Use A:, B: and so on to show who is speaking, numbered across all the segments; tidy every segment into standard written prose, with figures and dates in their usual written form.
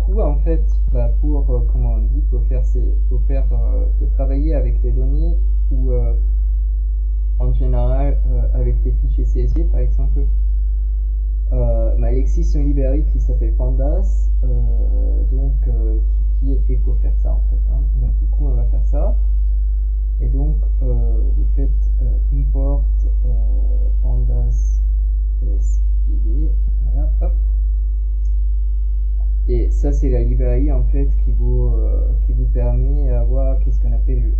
A: coup, en fait, pour, comment on dit, pour travailler avec les données ou en général avec des fichiers CSV, par exemple, il existe une librairie qui s'appelle Pandas, qui est fait pour faire ça, en fait. Hein. Donc, du coup, on va faire ça. Et donc, vous faites import pandas spd, voilà, hop. Et ça, c'est la librairie en fait qui vous permet d'avoir qu'est-ce qu'on appelle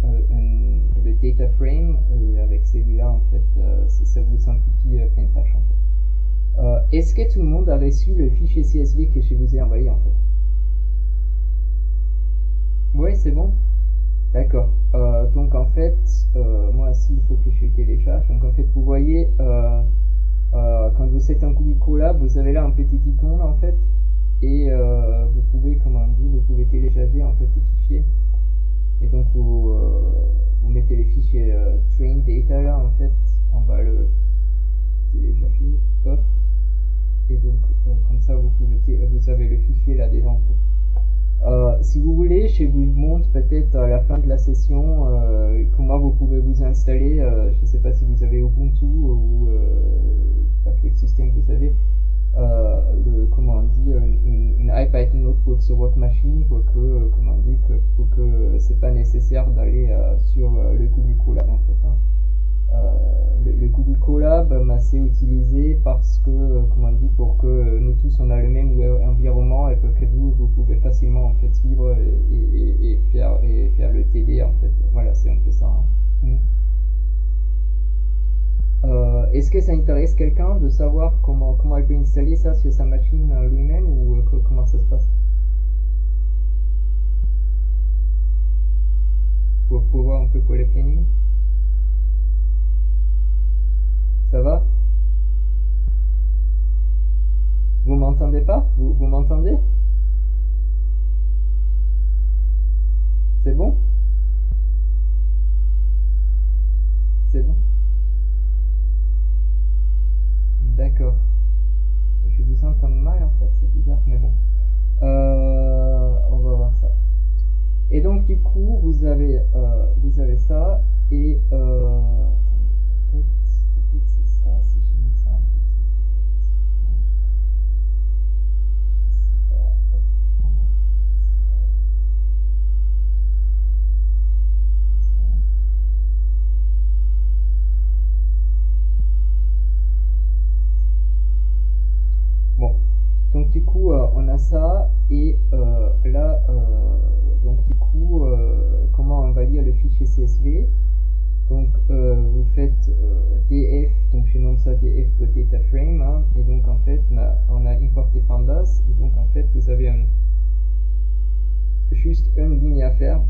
A: le data frame. Et avec celui-là, en fait, ça vous simplifie plein de tâches en fait. Est-ce que tout le monde a reçu le fichier CSV que je vous ai envoyé en fait? Oui, c'est bon. D'accord. Donc en fait, moi aussi, il faut que je le télécharge. Donc en fait, vous voyez, quand vous êtes en Google Colab, vous avez là un petit icône en fait. Et vous pouvez, comment on dit, vous pouvez télécharger en fait les fichiers. Et donc vous mettez les fichiers train data là en fait, on va le télécharger, hop. Et donc comme ça vous avez le fichier là déjà en fait. Si vous voulez, je vous montre peut-être à la fin de la session comment vous pouvez vous installer. Je ne sais pas si vous avez Ubuntu ou je sais pas quel système vous avez. Comment on dit, une IPython notebook sur votre machine pour que, comment on dit, pour que c'est pas nécessaire d'aller sur le Google Colab en fait. Hein. Le Google Colab c'est utilisé parce que, comment on dit, pour que nous tous on a le même environnement et pour que vous pouvez facilement en fait suivre et faire le TD en fait. Voilà, c'est un peu ça. Hein. Est-ce que ça intéresse quelqu'un de savoir comment elle peut installer ça sur sa machine lui-même ou comment ça se passe? Pour voir un peu pour les plannings. Ça va? Vous m'entendez pas? Vous m'entendez? C'est bon? C'est bon? D'accord. Je vous entends mal en fait, c'est bizarre, mais bon. On va voir ça. Et donc du coup, vous avez ça, et peut-être c'est ça, si je mets ça un petit peu, je sais pas, on va faire ça. Bon, donc du coup on a ça, et là donc du coup comment on va lire le fichier CSV? Donc vous faites df, donc je nomme ça df data frame, hein, et donc en fait on a importé pandas, et donc en fait vous avez juste une ligne à faire.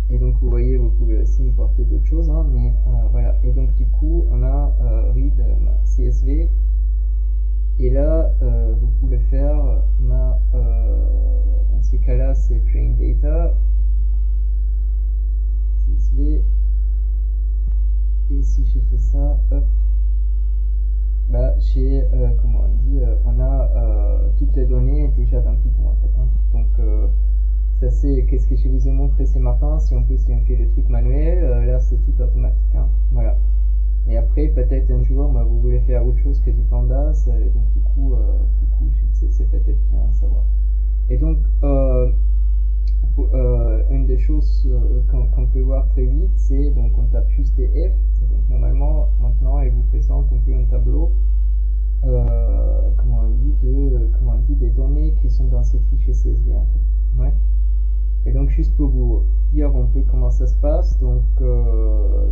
A: Et donc vous voyez, vous pouvez aussi importer d'autres choses, hein, mais voilà. Et donc du coup on a read CSV. Et là, vous pouvez faire dans ce cas-là, c'est train data, CSV, et si j'ai fait ça, hop, comment on dit, on a toutes les données déjà dans Python en fait. Hein. Donc ça c'est qu'est-ce que je vous ai montré ce matin. Si on fait le truc manuel, là c'est tout automatique. Hein. Voilà. Et après, peut-être un jour, vous voulez faire autre chose que du pandas, et donc du coup c'est peut-être bien à savoir. Et donc, une des choses qu'on peut voir très vite, c'est donc on tape juste df, et donc normalement, maintenant, elle vous présente un peu un tableau, comment on dit, des données qui sont dans ce fichier CSV en fait. Ouais. Et donc juste pour vous dire un peu comment ça se passe, donc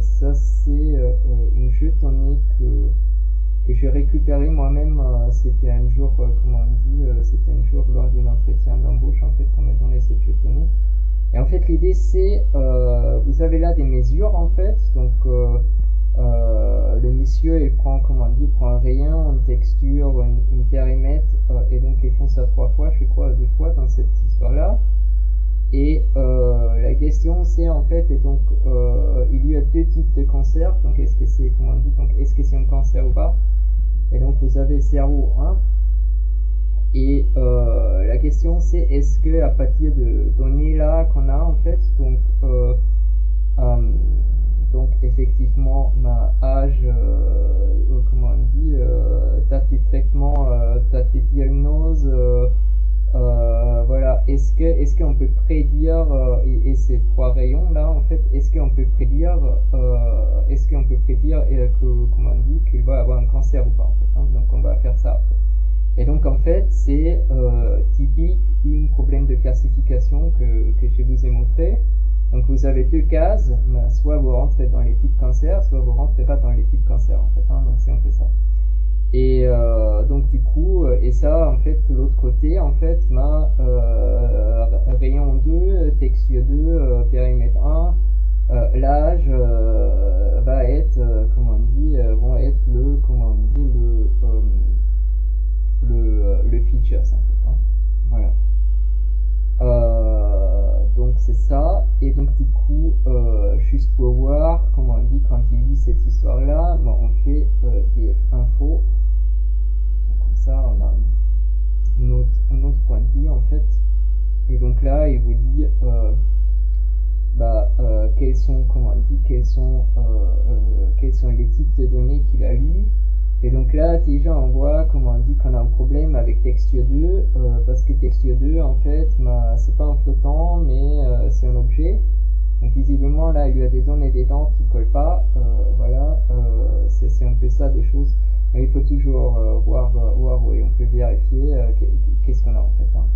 A: ça c'est une jeu de données que j'ai récupéré moi-même. C'était un jour, comment on dit, c'était un jour lors d'un entretien d'embauche en fait qu'on m'a donné cette jeu de données. Et en fait l'idée c'est, vous avez là des mesures en fait, donc le monsieur il prend, comment on dit, il prend un rayon, une texture, une périmètre, et donc ils font ça 3 fois, je crois 2 fois dans cette histoire là. Et la question c'est en fait, et donc il y a 2 types de cancers, donc est-ce que c'est, comment on dit, donc est-ce que c'est un cancer ou pas? Et donc vous avez cerveau 1, et la la question c'est est-ce que à partir de données là qu'on a en fait, donc effectivement ma âge, comment on dit, date de traitement, date de diagnose, voilà, est-ce qu'on peut prédire, et ces trois rayons là en fait, est-ce qu'on peut prédire que, comment on dit, qu'il va avoir un cancer ou pas en fait, hein, donc on va faire ça après. Et donc en fait c'est typique un problème de classification que je vous ai montré. Donc vous avez deux cases, soit vous rentrez dans les types cancer, soit vous rentrez pas dans les types cancer en fait, hein, donc c'est un peu ça. Et donc du coup, et ça en fait de l'autre côté, en fait, rayon 2, texture 2, périmètre 1, l'âge va être, comment on dit, vont être le, comment on dit, le features en fait, hein. Voilà. Donc c'est ça, et donc du coup, juste pour voir, comment on dit, quand il lit cette histoire-là, on fait df info, donc comme ça on a un autre point de vue en fait, et donc là il vous dit, quels sont, comment on dit, quels sont les types de données qu'il a lus. Et donc là, déjà, on voit, comment on dit, qu'on a un problème avec texture 2, parce que texture 2, en fait, c'est pas un flottant, mais c'est un objet. Donc visiblement, là, il y a des dents qui collent pas, voilà, c'est un peu ça des choses. Mais il faut toujours voir, et on peut vérifier qu'est-ce qu'on a en fait, hein.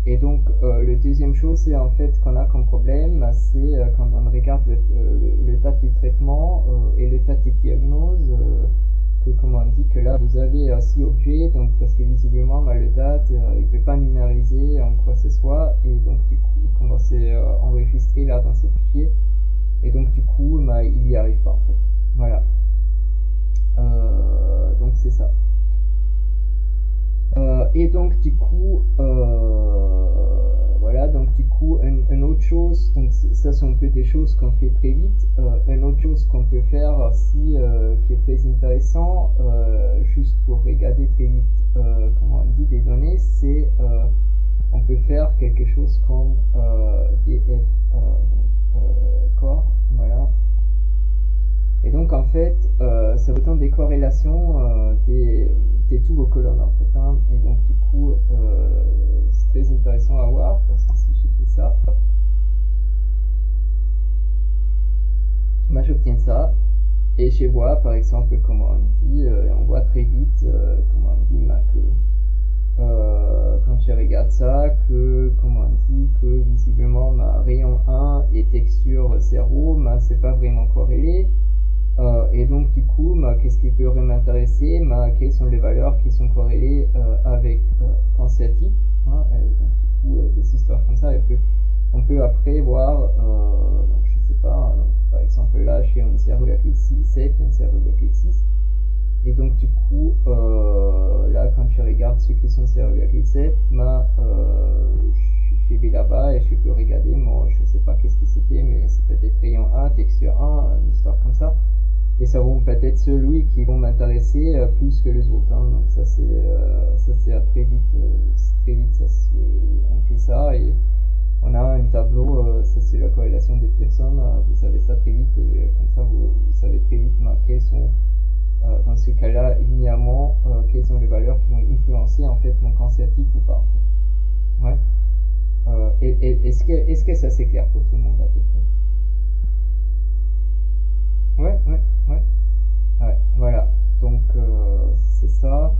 A: Et donc, le deuxième chose, c'est en fait qu'on a comme problème, c'est quand on regarde le date du traitement et le date de diagnose, que, comment on dit, que là vous avez 6 objets, donc parce que visiblement le date il ne peut pas numériser en quoi que ce soit, et donc du coup comment c'est enregistré là dans ce fichier, et donc du coup il n'y arrive pas en fait, voilà. Donc c'est ça. Et donc du coup voilà, donc du coup une autre chose, donc ça sont un peu des choses qu'on fait très vite. Une autre chose qu'on peut faire aussi, qui est très intéressant, juste pour regarder très vite, comment on dit, des données, c'est on peut faire quelque chose comme df core, voilà. Et donc en fait, ça vous donne des corrélations des tous vos colonnes en fait, hein. Et donc du coup, c'est très intéressant à voir, parce que si j'ai fait ça, hop, moi j'obtiens ça, et je vois par exemple comment on dit, on voit très vite comment on dit que quand je regarde ça, que comment on dit, que visiblement ma rayon 1 et texture 0, c'est pas vraiment corrélé. Et donc du coup, qu'est-ce qui peut m'intéresser, quelles sont les valeurs qui sont corrélées avec cancer type, hein, et donc du coup des histoires comme ça, on peut après voir, donc je sais pas, donc, par exemple là j'ai un 0,7, un 0,6, et donc du coup là quand je regarde ceux qui sont 0,7, je vais là-bas et je peux regarder, je sais pas qu'est-ce que c'était, mais c'est peut-être rayon 1, texture 1, une histoire comme ça. Et ça vont peut-être celui qui vont m'intéresser plus que les autres, hein. Donc ça c'est très vite, on fait ça, et on a un tableau, ça c'est la corrélation des Pearson, vous savez ça très vite, et comme ça vous savez très vite quelles sont, dans ce cas-là, linéairement, quelles sont les valeurs qui vont influencer en fait mon cancer type ou pas en fait. Ouais. Est-ce que ça c'est clair pour tout le monde à peu près? Ouais, voilà. Donc c'est ça.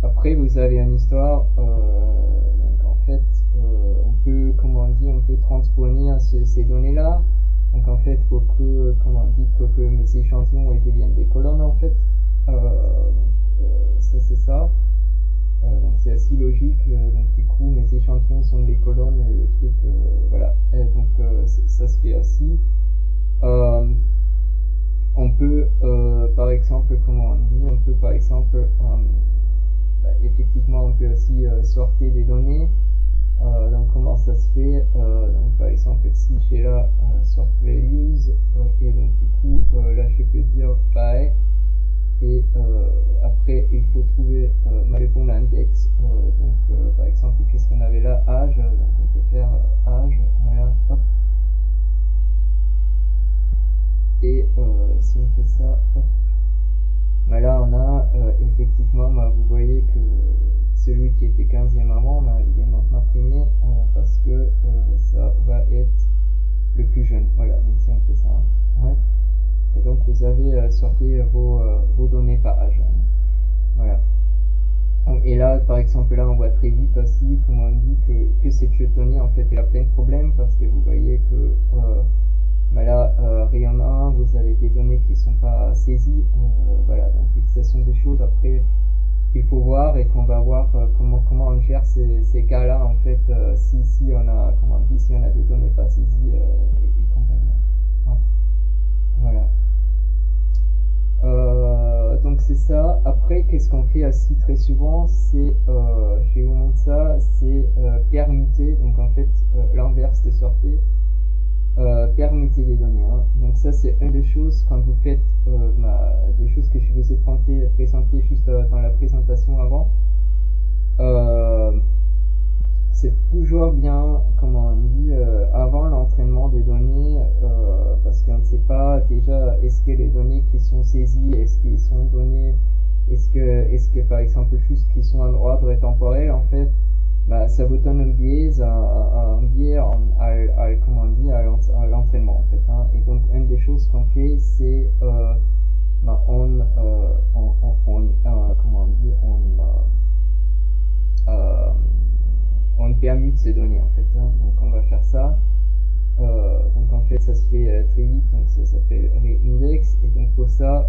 A: Après vous avez une histoire. Donc en fait, on peut, comment on dit, on peut transposer ces données-là. Donc en fait, pour que, comment on dit, pour que mes échantillons deviennent des colonnes en fait. Ça c'est ça. Donc c'est assez logique. Donc du coup, mes échantillons sont des colonnes et le truc, voilà. Et donc ça se fait aussi. On peut, par exemple, comment on dit, on peut par exemple, effectivement, on peut aussi sortir des données. Donc comment ça se fait, donc par exemple si j'ai là sort values, et donc du coup là je peux dire by, et après il faut trouver le bon index, donc par exemple qu'est-ce qu'on avait celui qui était 15e avant, ben, il est maintenant premier parce que ça va être le plus jeune. Voilà, donc c'est un peu ça. Hein. Ouais. Et donc vous avez sorti vos données par âge. Hein. Voilà. Et là, par exemple, là, on voit très vite aussi, comme on dit, que cette donnée, en fait, elle a plein de problèmes parce que vous voyez que ben là, rayon 1, vous avez des données qui ne sont pas saisies. Voilà, donc ce sont des choses après qu'il faut voir et qu'on va voir comment on gère ces cas-là, en fait, si on a, comment on dit, si on a des données pas saisies et compagnie. Ouais. Voilà. Donc c'est ça. Après, qu'est-ce qu'on fait aussi très souvent, c'est, je vais vous montrer ça, c'est permuter, donc en fait l'inverse de sortir, permuter les données. Hein. Donc ça c'est une des choses quand vous faites des choses que je vous ai présenté juste dans la présentation avant. C'est toujours bien, comment on dit, avant l'entraînement des données, parce qu'on ne sait pas déjà est-ce que les données qui sont saisies, est-ce qu'ils sont données, est-ce que par exemple juste qu'ils sont en ordre temporel, en fait, bah, ça vous donne un biais comment on dit, à l'entraînement en fait. Hein. Et donc une des choses qu'on fait, c'est comment on dit, on permute ces données en fait. Hein. Donc on va faire ça. Donc en fait ça se fait très vite, donc ça s'appelle reindex. Et donc pour ça,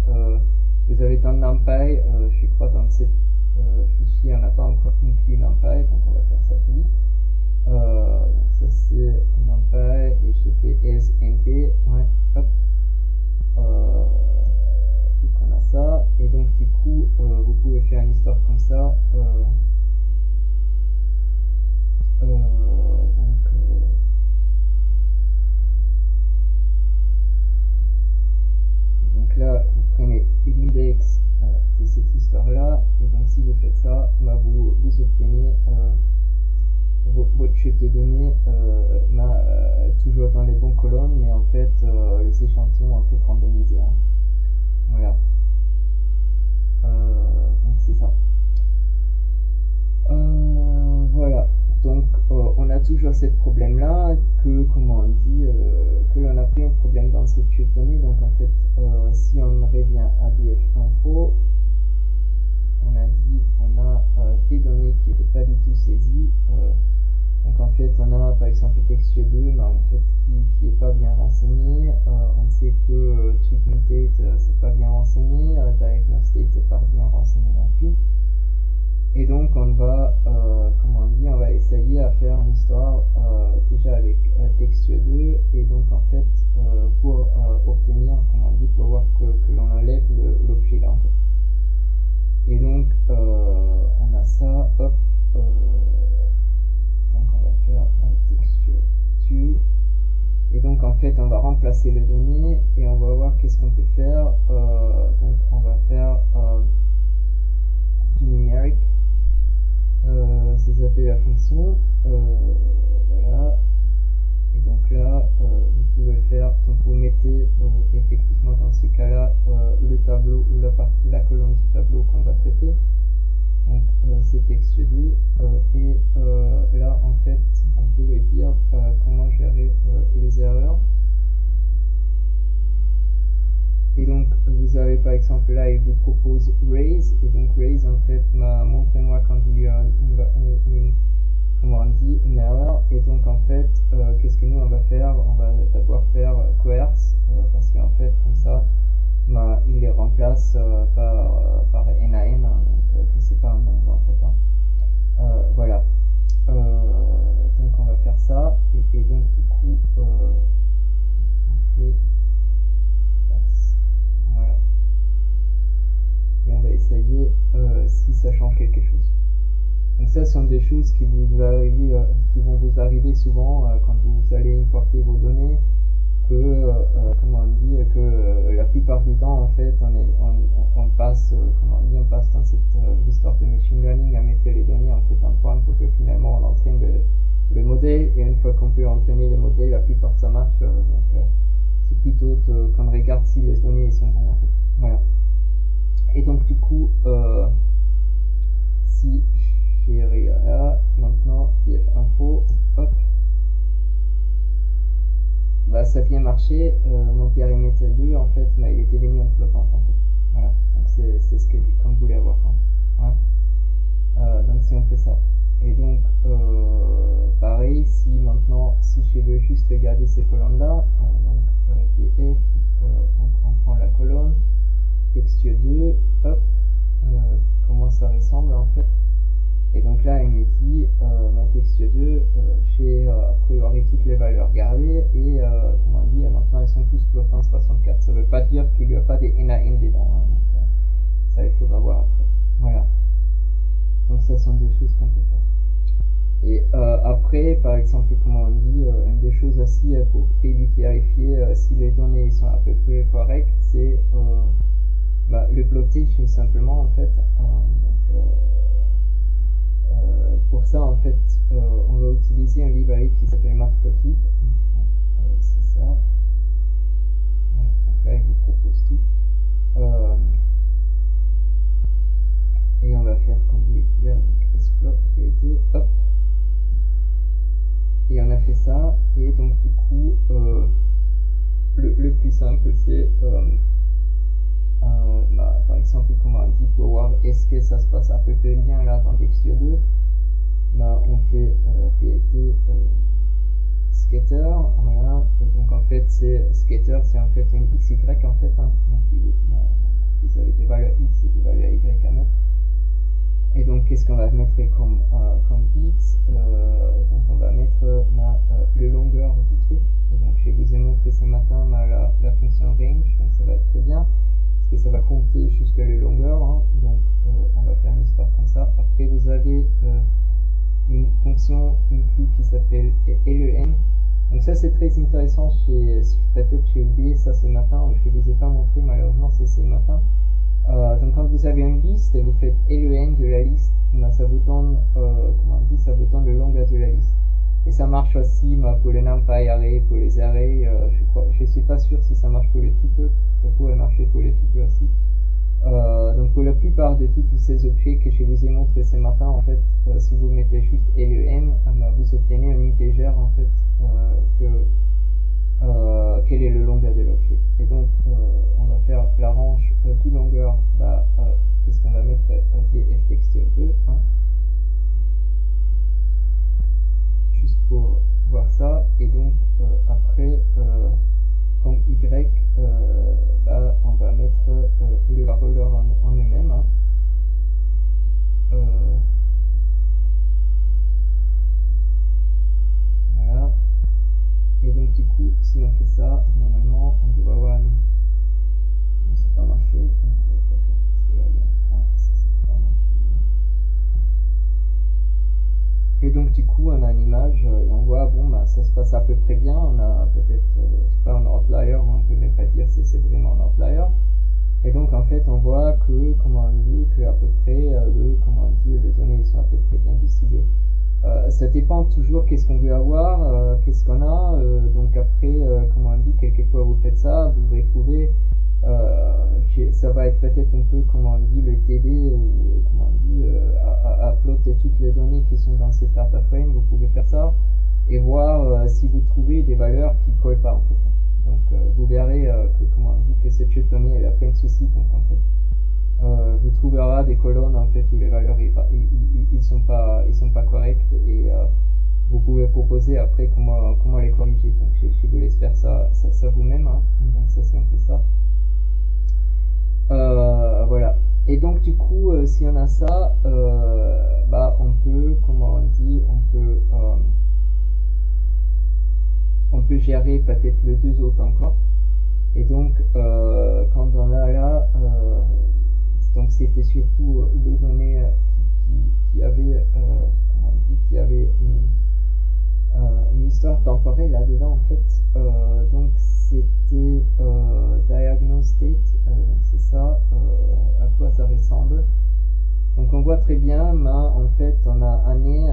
A: vous avez dans NumPy, je crois dans ce fichier on n'a pas encore inclus NumPy, donc on va faire ça très vite. Donc ça c'est NumPy et j'ai fait asNP, ouais, hop. Donc on a ça, et donc du coup vous pouvez faire une histoire comme ça. Donc là, vous prenez l'index de cette histoire-là, et donc si vous faites ça, bah, vous obtenez votre chute de données toujours dans les bonnes colonnes, mais en fait, les échantillons en fait randomisés. Hein. Voilà. Donc c'est ça. Voilà. Donc on a toujours ce problème-là que, comment on dit, que l'on a pris un problème dans cette chute de données. Donc en fait, si on revient à BF Info, on a dit on a des données qui n'étaient pas du tout saisies. Donc en fait, on a par exemple texture 2, mais en fait qui est pas bien renseigné. On sait que treatment date c'est pas bien renseigné, diagnosis date c'est pas bien renseigné non plus. Et donc on va, comment on dit, on va essayer à faire une histoire déjà avec texture 2, et donc en fait pour obtenir, comment on dit, pour voir que l'on enlève l'objet là en fait. Et donc on a ça, hop, donc on va faire texture 2, et donc en fait on va remplacer les données et on va voir qu'est-ce qu'on peut faire. Donc on va faire du numérique. C'est s'appelle la fonction, voilà, et donc là vous pouvez faire, donc vous mettez effectivement dans ce cas là le tableau, la colonne du tableau qu'on va traiter, donc c'est texte 2, et là en fait on peut dire comment gérer les erreurs. Et donc vous avez par exemple là, il vous propose raise, et donc raise en fait montrez-moi quand il y a comment on dit, une erreur. Et donc en fait qu'est-ce que nous on va faire, on va d'abord faire coerce, parce qu'en fait comme ça il les remplace par NaN, hein, donc que c'est pas un nombre en fait. Hein. Voilà. Donc on va faire ça, et donc du coup on fait voilà. Et on va essayer si ça change quelque chose. Donc ça, ce sont des choses qui vont vous arriver souvent quand vous allez importer vos données, que comment on dit, que la plupart du temps en fait on passe comment on dit, on passe dans cette histoire de machine learning à mettre les données en fait en forme pour que finalement on entraîne le modèle, et une fois qu'on peut entraîner le modèle, la plupart ça marche. Donc c'est plutôt qu'on regarde si les données sont bonnes en fait. Voilà. Et donc du coup, si j'ai marché, mon périmètre 2 en fait, il était devenu une flottante en fait. Voilà, donc c'est ce que comme vous voulez avoir. Hein. Ouais. Donc si on fait ça. Et donc pareil, si maintenant, si je veux juste regarder ces colonnes là, donc df, donc on prend la colonne, texture 2, hop, comment ça ressemble en fait. Et donc là, il me dit, ma texture 2, j'ai a priori toutes les valeurs gardées, et comment on dit, maintenant elles sont tous flottantes 64. Ça veut pas dire qu'il n'y a pas des NaN dedans, hein, donc ça il faudra voir après. Voilà. Donc ça sont des choses qu'on peut faire. Et après, par exemple, comment on dit, une des choses aussi pour très vite vérifier si les données sont à peu près correctes, c'est le plotter simplement en fait. Pour ça, en fait, on va utiliser un librairie qui s'appelle matplotlib. Donc, c'est ça. Ouais, donc là, il vous propose tout. Et on va faire comme vous voulez dire, donc splot, vérité, hop. Et on a fait ça. Et donc, du coup, le plus simple, c'est par exemple, comment on dit, pour voir est-ce que ça se passe à peu près bien là dans texture 2. On fait PLT scatter, voilà, et donc en fait scatter c'est en fait une XY en fait, hein. Donc vous avez des valeurs X et des valeurs Y à mettre. Et donc qu'est-ce qu'on va mettre comme X, donc on va mettre le longueur du truc, et donc je vous ai montré ce matin la fonction range, donc ça va être très bien, parce que ça va compter jusqu'à la longueur, hein. Donc on va faire une histoire comme ça. Après vous avez une fonction include qui s'appelle len. Donc ça c'est très intéressant, peut-être j'ai oublié ça ce matin, je ne vous ai pas montré malheureusement, c'est ce matin. Donc quand vous avez une liste et vous faites len de la liste, ça vous donne, comment on dit, ça vous donne le longueur de la liste. Et ça marche aussi pour les numpy arrays, pour les arrays, je suis pas sûr si ça marche pour les tuples, ça pourrait marcher pour les tuples aussi. Donc pour la plupart de tous ces objets que je vous ai montré ce matin, en fait, si vous mettez juste len, vous obtenez un integer en fait quel est le longueur de l'objet. Et donc on va faire la range du longueur, qu'est-ce qu'on va mettre df texture 2, hein, juste pour voir ça. Et donc après comme y, on va mettre le valeur en eux-mêmes. Hein. Voilà. Et donc du coup, si on fait ça, normalement, on devrait avoir... Non, ça n'a pas marché. Oui, d'accord, parce que là, il y a un point, ça n'a pas marché. Et donc du coup, on a une image et on voit, bon, ça se passe à peu près bien. On a peut-être, je sais pas, un outlier, on peut même pas dire si c'est vraiment un outlier. Et donc en fait, on voit que, comment on dit, que à peu près les données sont à peu près bien distribuées. Ça dépend toujours qu'est-ce qu'on veut avoir, qu'est-ce qu'on a. Donc après, comment on dit, quelquefois vous faites ça, vous retrouvez, ça va être peut-être un peu, comment on dit, le TD ou comment on dit, à plotter toutes les données qui sont dans cette data frame. Vous pouvez faire ça et voir si vous trouvez des valeurs qui collent pas en fait. Donc vous verrez que, comment on dit, que cette donnée elle a plein de soucis. Donc en fait, vous trouverez des colonnes en fait où les valeurs ils sont pas correctes, et vous pouvez proposer après comment les corriger. Donc je vous laisse faire ça vous-même, hein. Donc ça c'est un peu ça. Voilà. Et donc du coup, si on a ça, on peut, comment on dit, on peut gérer peut-être les deux autres encore. Et donc quand on a là, donc c'était surtout les données qui avaient, comment on dit, qui avaient une histoire temporelle là-dedans en fait. Donc c'était diagonal state, donc c'est ça, à quoi ça ressemble. Donc on voit très bien, en fait on a année,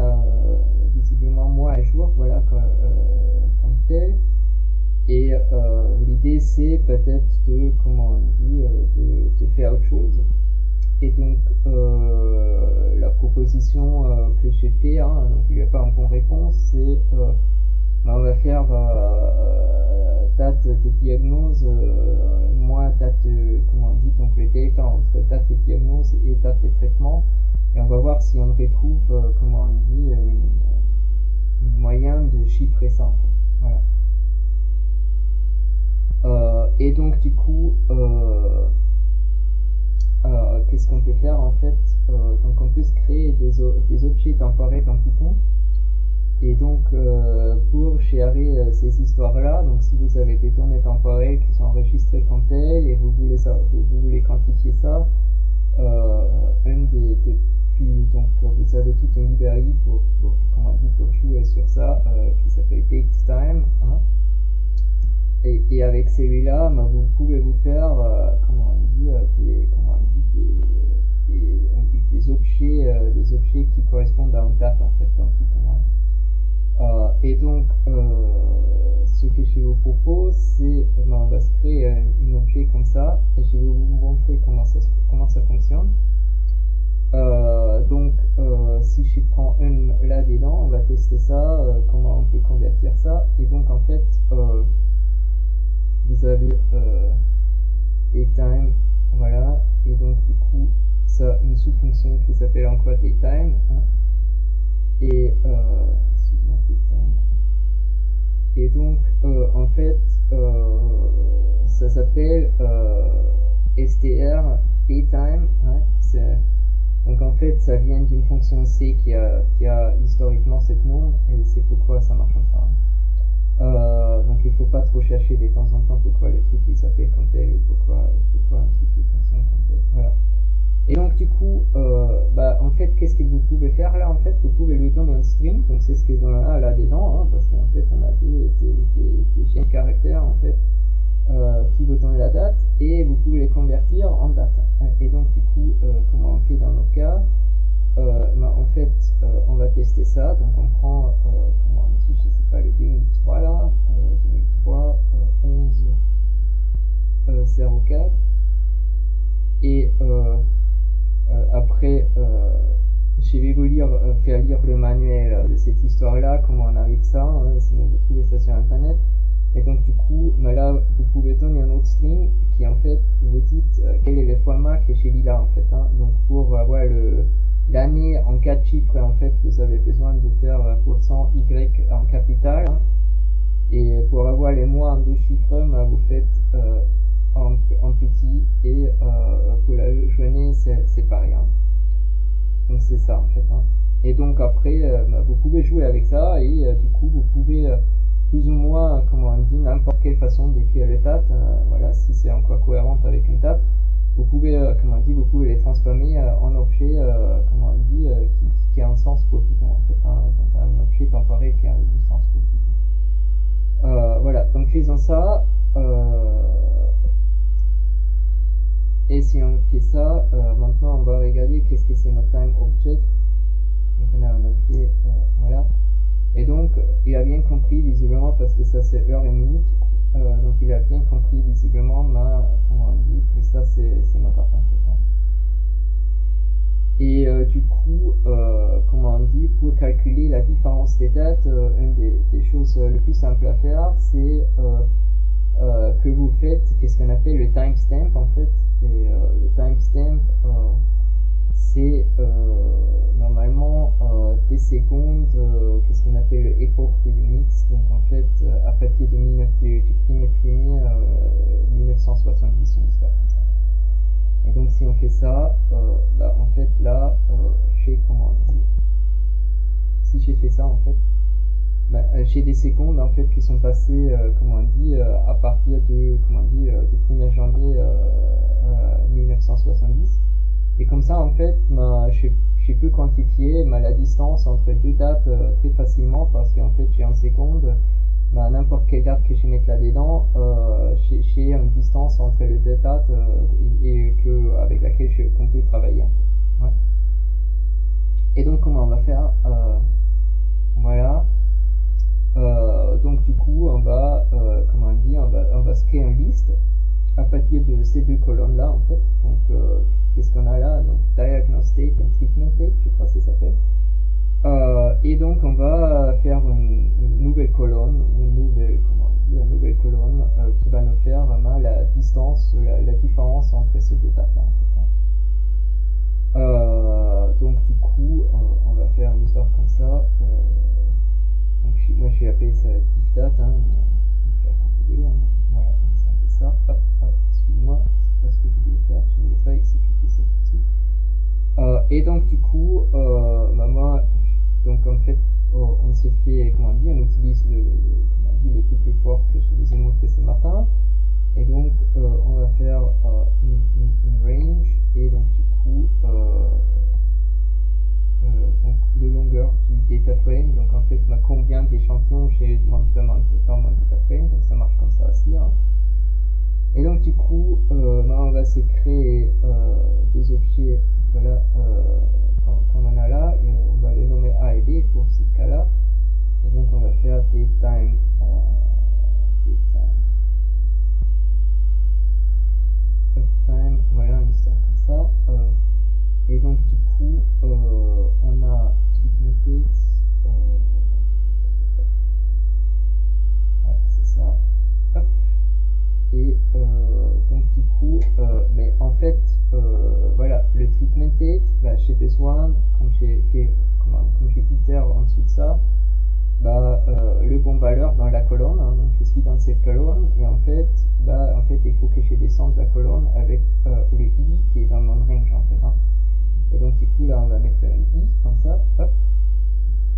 A: visiblement mois et jour, voilà, comme tel. Et l'idée c'est peut-être de, comment on dit, de faire autre chose. Et donc la proposition que j'ai fait, hein, donc il n'y a pas une bonne réponse, c'est on va faire date des diagnoses moins date comment on dit, donc le delta entre date des diagnoses et date des traitements, et on va voir si on retrouve comment on dit une moyenne de chiffrer ça en fait. Voilà. Et donc du coup qu'est-ce qu'on peut faire en fait, donc on peut se créer des objets temporels en Python. Et donc, pour gérer ces histoires-là, donc si vous avez des données temporelles qui sont enregistrées comme telles et vous voulez quantifier ça, donc vous avez toute une librairie pour jouer sur ça qui s'appelle DateTime, hein. Et avec celui-là, vous pouvez vous faire des objets qui correspondent à une date en fait en Python, hein. Et donc, ce que je vous propose, c'est, on va se créer un objet comme ça, et je vais vous montrer comment ça fonctionne. Donc, si je prends un là-dedans, on va tester ça, comment on peut convertir ça. Et donc, en fait, vous avez datetime, voilà, et donc du coup, ça une sous-fonction qui s'appelle encore datetime, hein. Et excuse-moi, datetime. Et donc en fait ça s'appelle str datetime, hein. Donc en fait ça vient d'une fonction C qui a historiquement cette nom, et c'est pourquoi ça marche comme ça, hein. Donc il faut pas trop chercher de temps en temps pourquoi les trucs ils s'appellent comme tel, ou pourquoi un truc il fonctionne comme tel, voilà. Et donc du coup, en fait, qu'est-ce que vous pouvez faire là en fait? Vous pouvez lui donner un string, donc c'est ce qu'on a là-dedans, hein, parce qu'en fait on a des chiens de caractères en fait qui vous donnent la date, et vous pouvez les convertir en date. Et donc du coup, comment on fait dans notre cas? En fait, on va tester ça, donc on prend, comment on dit, je sais pas, le 2003 là, 2003 11 04, et après, je vais vous faire lire le manuel de cette histoire-là, comment on arrive ça, hein, sinon vous trouvez ça sur internet. Et donc du coup, là, vous pouvez donner un autre string qui en fait, vous dites quel est le format que j'ai mis là en fait, hein. Donc pour avoir l'année en 4 chiffres, en fait, vous avez besoin de faire %y en capital, hein. Et pour avoir les mois en 2 chiffres, vous faites en petit, et pour la journée c'est pareil, hein. Donc c'est ça en fait, hein. Et donc après vous pouvez jouer avec ça, et du coup vous pouvez plus ou moins, comment on dit, n'importe quelle façon d'écrire les dates, voilà, si c'est encore cohérent avec une date, vous pouvez vous pouvez les transformer en objet qui a un sens pour Python en fait, hein. Donc un objet temporel qui a du sens pour Python. Voilà, donc faisons ça. Et si on fait ça, maintenant on va regarder qu'est-ce que c'est notre time object. Donc on a un objet, voilà. Et donc il a bien compris visiblement, parce que ça c'est heure et minute, donc il a bien compris visiblement, comment on dit, que ça c'est notre date en fait, hein. Et du coup, comment on dit, pour calculer la différence des dates, une des choses les plus simples à faire, c'est que vous faites qu'est-ce qu'on appelle le timestamp en fait. Et le timestamp, c'est normalement des secondes, qu'est-ce qu'on appelle le epoch de Unix, donc en fait à partir de du 1er février 1970, une histoire comme ça. Et donc si on fait ça, en fait là, si j'ai fait ça en fait, j'ai des secondes en fait qui sont passées, à partir de, du 1er janvier 1970. Et comme ça en fait, je peux quantifier la distance entre deux dates très facilement, parce qu'en fait j'ai en seconde, n'importe quelle date que je mette là-dedans, j'ai une distance entre les deux dates avec laquelle on peut travailler en fait. Ouais. Et donc comment on va faire, voilà. Donc du coup on va on va se créer une liste à partir de ces deux colonnes là en fait. Donc qu'est-ce qu'on a là? Donc diagnostic and treatment date, je crois que ça s'appelle. Et donc on va faire une nouvelle colonne, une nouvelle colonne distance, la différence entre ces deux dates là en fait. Donc du coup, on va faire une histoire comme ça. Donc moi je vais appeler ça diffdate, hein, mais on peut faire comme vous voulez. Hein. Voilà, c'est un peu ça. Hop, hop, excusez-moi, c'est pas ce que je voulais faire, je voulais pas exécuter ça tout de suite. Et donc du coup, bah, moi, donc en fait, on s'est fait, comment on dit, on utilise le tuple for que je vous ai montré ce matin. Et donc, on va faire une range, et donc du coup, donc le longueur du data frame, donc en fait, combien d'échantillons j'ai dans mon data frame, donc ça marche comme ça aussi. Hein. Et donc du coup, on va se créer des objets, voilà, comme on a là, et on va les nommer A et B pour ce cas-là. Et donc on va faire datetime, uptime, voilà, une histoire comme ça. Et donc du coup, on a treatment date, ouais, c'est ça. Hop. Et donc du coup, mais en fait, voilà, le treatment date, bah, chez this1, comme j'ai fait, comme j'ai itère en dessous de ça, bah, le bon valeur dans la colonne, hein, donc je suis dans cette colonne, et en fait, il faut que je descende la colonne avec le i qui est dans mon range en fait. Hein. Et donc du coup là, on va mettre un i comme ça, hop.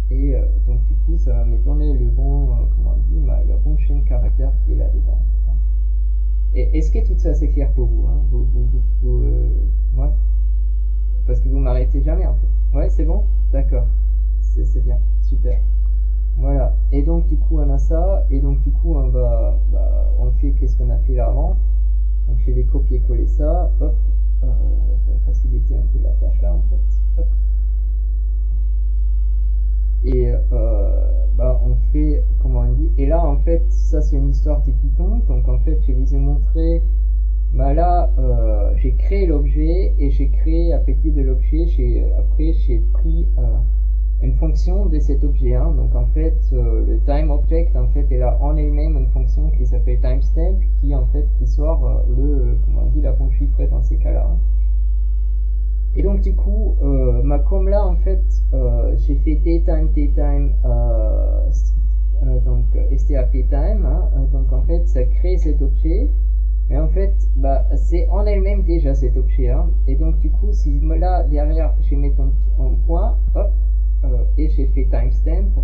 A: Et donc du coup, ça va me donner le bon, comment on dit, le bon chaîne caractère qui est là dedans. En fait, hein. Et est-ce que tout ça c'est clair pour vous, hein? Ouais. Parce que vous m'arrêtez jamais en fait. Ouais, c'est bon? D'accord. C'est bien. Super. Voilà. Et donc du coup on a ça. Et donc du coup on fait qu'est-ce qu'on a fait là avant. Donc je vais copier-coller ça. Hop. Pour faciliter un peu la tâche là en fait. Hop. Et on fait, comment on dit, et là en fait ça c'est une histoire de Python, donc en fait je vous ai montré, bah là j'ai créé l'objet et j'ai créé à partir de l'objet, après j'ai pris une fonction de cet objet, hein. Donc en fait le time object en fait est là en elle-même une fonction qui s'appelle timestamp qui sort comment on dit, la fonction chiffrée dans ces cas-là. Hein. Et donc du coup, comme là en fait, j'ai fait datetime, donc strptime, hein, donc en fait ça crée cet objet, mais en fait c'est en elle-même déjà cet objet, hein, et donc du coup si là derrière je mets un point, hop, et j'ai fait timestamp,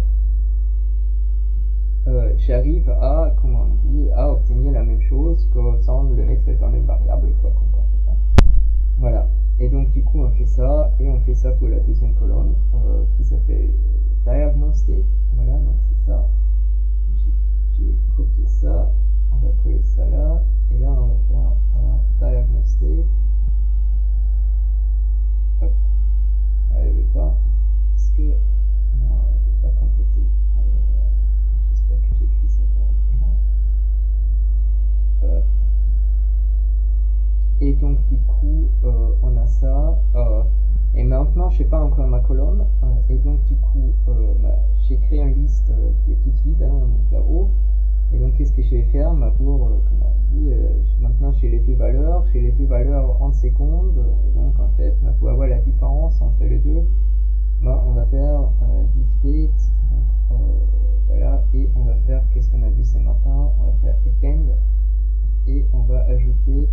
A: j'arrive à, comment on dit, à obtenir la même chose que sans le mettre dans une variable quoi qu'on fait, hein. Voilà. Et donc du coup on fait ça, et on fait ça pour la deuxième colonne qui s'appelle diagnostic. Voilà, donc c'est ça. Je vais copier ça, on va coller ça là, et là on va faire diagnostic. Hop, elle veut pas, parce que non, elle veut pas compléter. J'espère que j'écris ça correctement. Et donc du coup on a ça, et maintenant je sais pas encore ma colonne, et donc du coup j'ai créé une liste qui est toute vide, hein, donc là-haut. Et donc qu'est-ce que je vais faire pour, comment on dit, maintenant j'ai les deux valeurs en secondes, et donc en fait pour avoir la différence entre les deux, on va faire diffdate, donc voilà, et on va faire, qu'est-ce qu'on a vu ce matin, on va faire append, et on va ajouter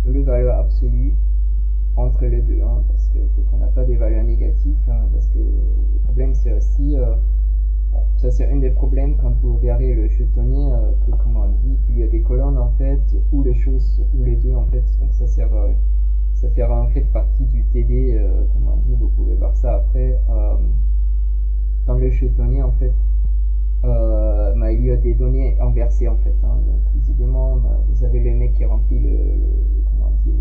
A: le valeur absolue entre les deux, hein, parce que faut qu'on n'a pas des valeurs négatives, hein, parce que le problème c'est aussi, bon, ça c'est un des problèmes quand vous verrez le jetonné, que, comment on dit, qu'il y a des colonnes en fait, ou les choses, ou les deux en fait, donc ça fera en fait partie du TD, comment on dit, vous pouvez voir ça après, dans le jetonné en fait. Il y a des données inversées en fait, hein. Donc visiblement vous avez le mec qui remplit comment on dit,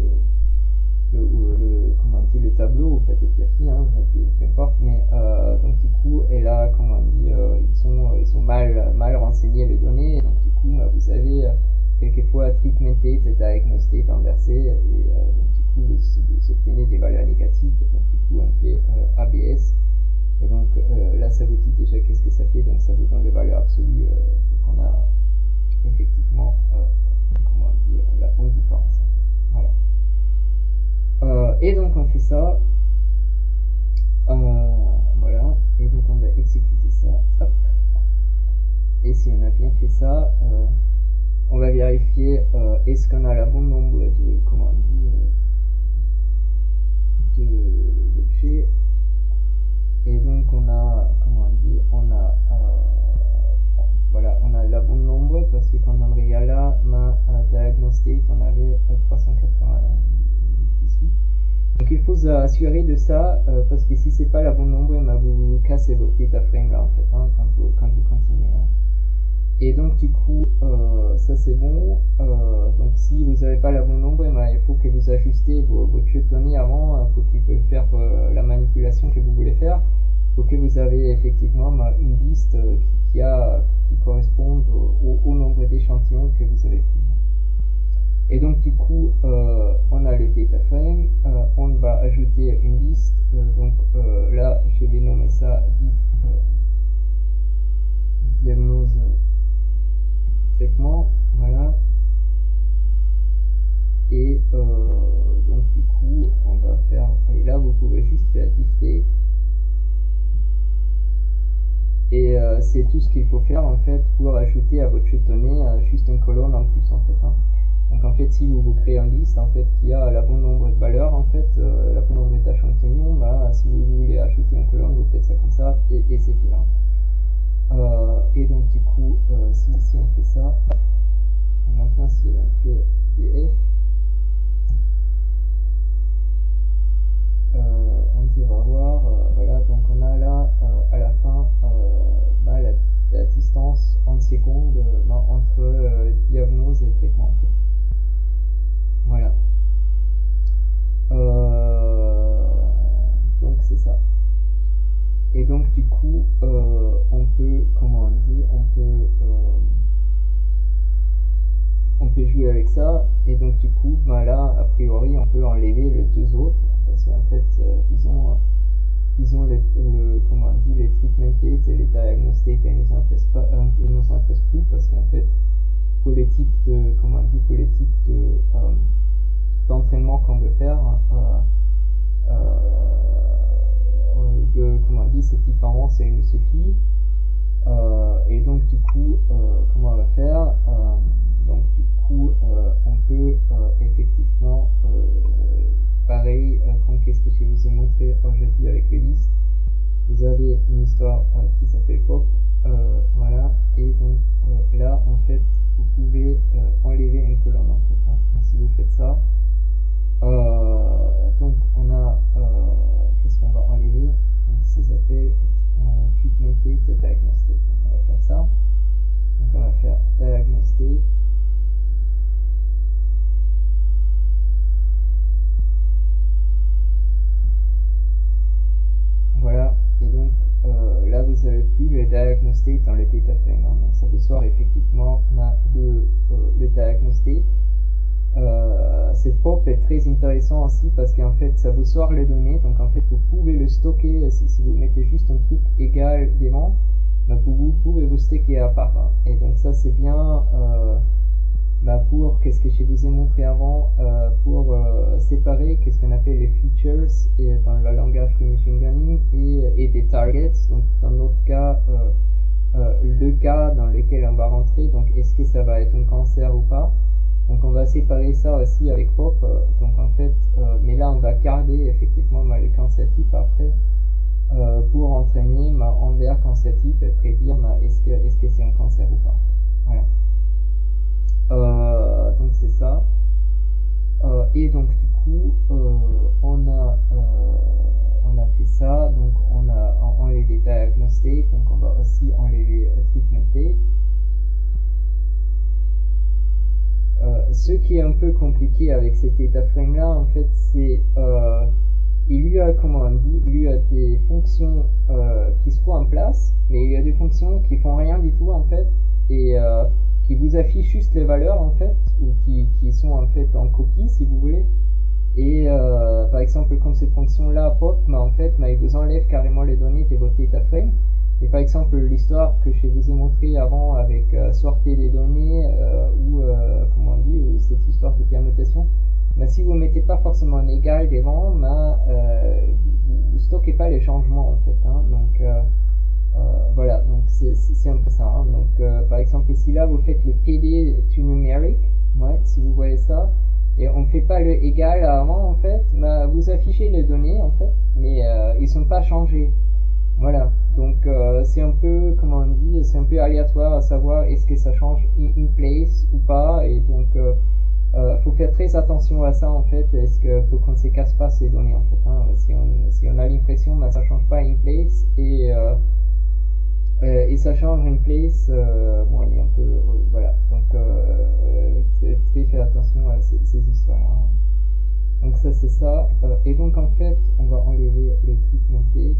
A: le tableau, ou peut-être la fille, hein, peu importe, mais donc du coup, et là, comment on dit, ils sont mal renseignés les données, et donc du coup vous avez quelquefois treatment date et diagnostic inversé, et donc du coup vous obtenez des valeurs négatives, et donc du coup on fait ABS. Et donc là ça vous dit déjà qu'est-ce que ça fait, donc ça vous donne les valeurs absolues qu'on a effectivement comment dire, la bonne différence en fait. Voilà. Et donc on fait ça. Voilà, et donc on va exécuter ça. Hop. Et si on a bien fait ça, on va vérifier est-ce qu'on a la bonne nombre de comment dire d'objets. Et donc on a comment dire, on a voilà, on a la bonne nombre parce que quand on regarde là, ma diagnostic, on avait 398. Donc il faut s'assurer de ça parce que si c'est pas la bonne nombre, vous cassez votre data frame là en fait hein, quand vous continuez. Hein. Et donc du coup ça c'est bon. Donc si vous n'avez pas la bonne nombre, il faut que vous ajustez votre jeu de données avant pour qu'il peut faire la manipulation que vous voulez faire. Pour que vous avez effectivement une liste qui corresponde au nombre d'échantillons que vous avez pris. Et donc du coup, on a le data frame, on va ajouter une liste, donc là je vais nommer ça diagnose traitement, voilà. Et donc du coup, on va faire, et là vous pouvez juste faire diff date. Et c'est tout ce qu'il faut faire en fait pour ajouter à votre jeu de données juste une colonne en plus en fait. Hein. Donc en fait si vous créez une liste en fait qui a la bonne nombre de valeurs en fait, la bonne nombre d'échantillons, si vous voulez ajouter une colonne vous faites ça comme ça et c'est fait. Hein. Et donc du coup si on fait ça, maintenant si on fait df, on dit au revoir, voilà, donc on a là à la fin la distance en secondes entre diagnose et traitement en fait. Voilà. Donc c'est ça. Et donc du coup on peut, comment on dit, on peut jouer avec ça, et donc du coup là a priori on peut enlever les deux autres parce qu'en fait disons comment on dit, les treatment dates et les diagnostic ne nous intéressent plus parce qu'en fait pour les types de comment on dit, pour les types de d'entraînement qu'on veut faire comment on dit, cette différence elle nous suffit. Et donc du coup comment on va faire, donc du coup on peut effectivement pareil comme qu'est-ce que je vous ai montré aujourd'hui avec les listes, vous avez une histoire qui s'appelle pop, voilà, et donc là en fait vous pouvez enlever une colonne en fait, hein. Donc, si vous faites ça, donc on a qu'est-ce qu'on va enlever, donc ça s'appelle treatment date et diagnostic. Donc on va faire ça, donc on va faire diagnostic, voilà, et donc là vous avez plus le diagnostic dans le data frame, hein. Donc ça vous sort effectivement le diagnostic. Cette pop est très intéressant aussi parce qu'en fait ça vous sort les données, donc en fait vous pouvez le stocker si vous mettez juste un truc égal devant, vous pouvez vous stocker à part, hein. Et donc ça c'est bien pour qu'est-ce que je vous ai montré avant, pour séparer qu'est-ce qu'on appelle les features et dans le langage de machine learning et des targets. Donc dans notre cas le cas dans lequel on va rentrer, donc est-ce que ça va être un cancer ou pas. Donc on va séparer ça aussi avec pop, donc en fait, mais là on va garder effectivement le cancer type après pour entraîner envers cancer type et prédire est-ce que c'est un cancer ou pas. Voilà. Donc c'est ça. Et donc du coup on a fait ça, donc on a enlevé diagnostic, donc on va aussi enlever treatment date. Ce qui est un peu compliqué avec cet data frame là en fait c'est il y a, comment on dit, il y a des fonctions qui se font en place, mais il y a des fonctions qui font rien du tout en fait et qui vous affichent juste les valeurs en fait, ou qui sont en fait en copie si vous voulez. Et par exemple comme cette fonction là pop, en fait il vous enlève carrément les données de votre data frame, Et par exemple, l'histoire que je vous ai montré avant avec sortez des données ou comment on dit, cette histoire de permutation, mais si vous ne mettez pas forcément un égal devant, vous ne stockez pas les changements en fait. Hein. Donc voilà, donc c'est un peu ça. Hein. Donc par exemple, si là vous faites le PD to numeric, ouais, si vous voyez ça, et on ne fait pas le égal avant en fait, vous affichez les données en fait, mais ils sont pas changés. Voilà, donc c'est un peu, comment on dit, c'est un peu aléatoire à savoir est-ce que ça change in place ou pas, et donc faut faire très attention à ça en fait, est-ce que pour qu'on ne se casse pas ces données en fait, hein. Si on a l'impression, ça change pas in place, et ça change in place, bon on est un peu, voilà, donc très faire attention à ces histoires-là. Hein. Donc ça c'est ça, et donc en fait on va enlever le treatment date.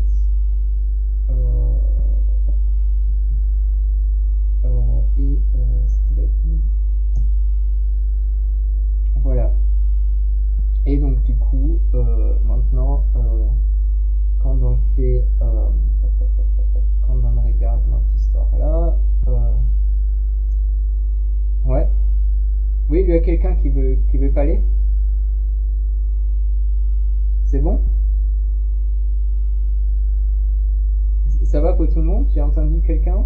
A: C'était voilà. Et donc du coup, maintenant, quand on fait, quand on regarde notre histoire là, ouais. Oui, il y a quelqu'un qui veut parler. C'est bon? Ça va pour tout le monde? J'ai entendu quelqu'un?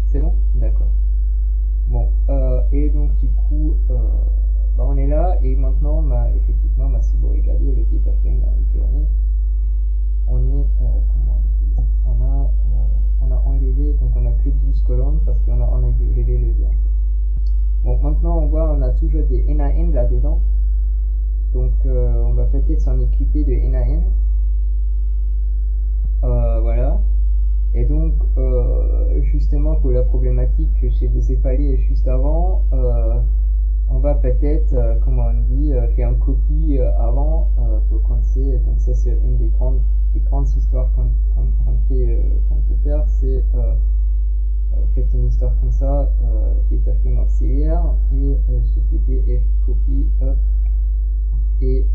A: C'est bon? D'accord. Bon, et donc du coup, on est là, et maintenant, effectivement, si vous regardez le data frame dans lequel on est, comment on a enlevé, donc on a que 12 colonnes parce qu'on a enlevé le 2 en fait. Bon, maintenant on voit, on a toujours des NaN là-dedans, donc on va peut-être s'en occuper de NaN. Voilà. Et donc, justement, pour la problématique que je vous ai parlé juste avant, on va peut-être, comment on dit, faire une copie avant pour qu'on sait. Donc ça, c'est une des grandes histoires qu'on peut faire. C'est faites une histoire comme ça, data frame auxiliaire, et j'ai fait df copy up, et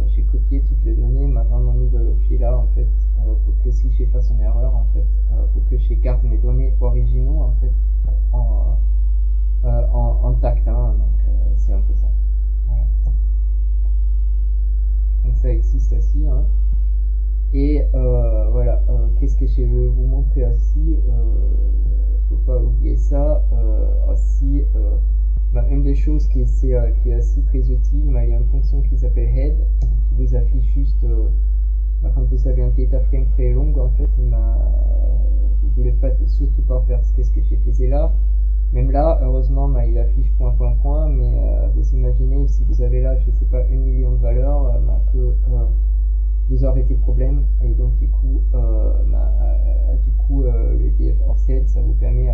A: j'ai copié toutes les données maintenant dans le nouvel objet là en fait, pour que si je fasse une erreur en fait, pour que je garde mes données originaux en fait en tact, hein, donc c'est un peu ça. Voilà. Donc ça existe aussi, hein. Et voilà, qu'est-ce que je veux vous montrer aussi, faut pas oublier ça, aussi une des choses qui est aussi très utile, il y a une fonction qui s'appelle head, qui vous affiche juste, quand vous avez un data frame très long, en fait, vous voulez pas surtout pas faire ce que je faisais là. Même là, heureusement, il affiche point, point, point, mais vous imaginez, si vous avez là, je sais pas, 1 million de valeurs, que vous aurez des problèmes, et donc du coup, le df offset, ça vous permet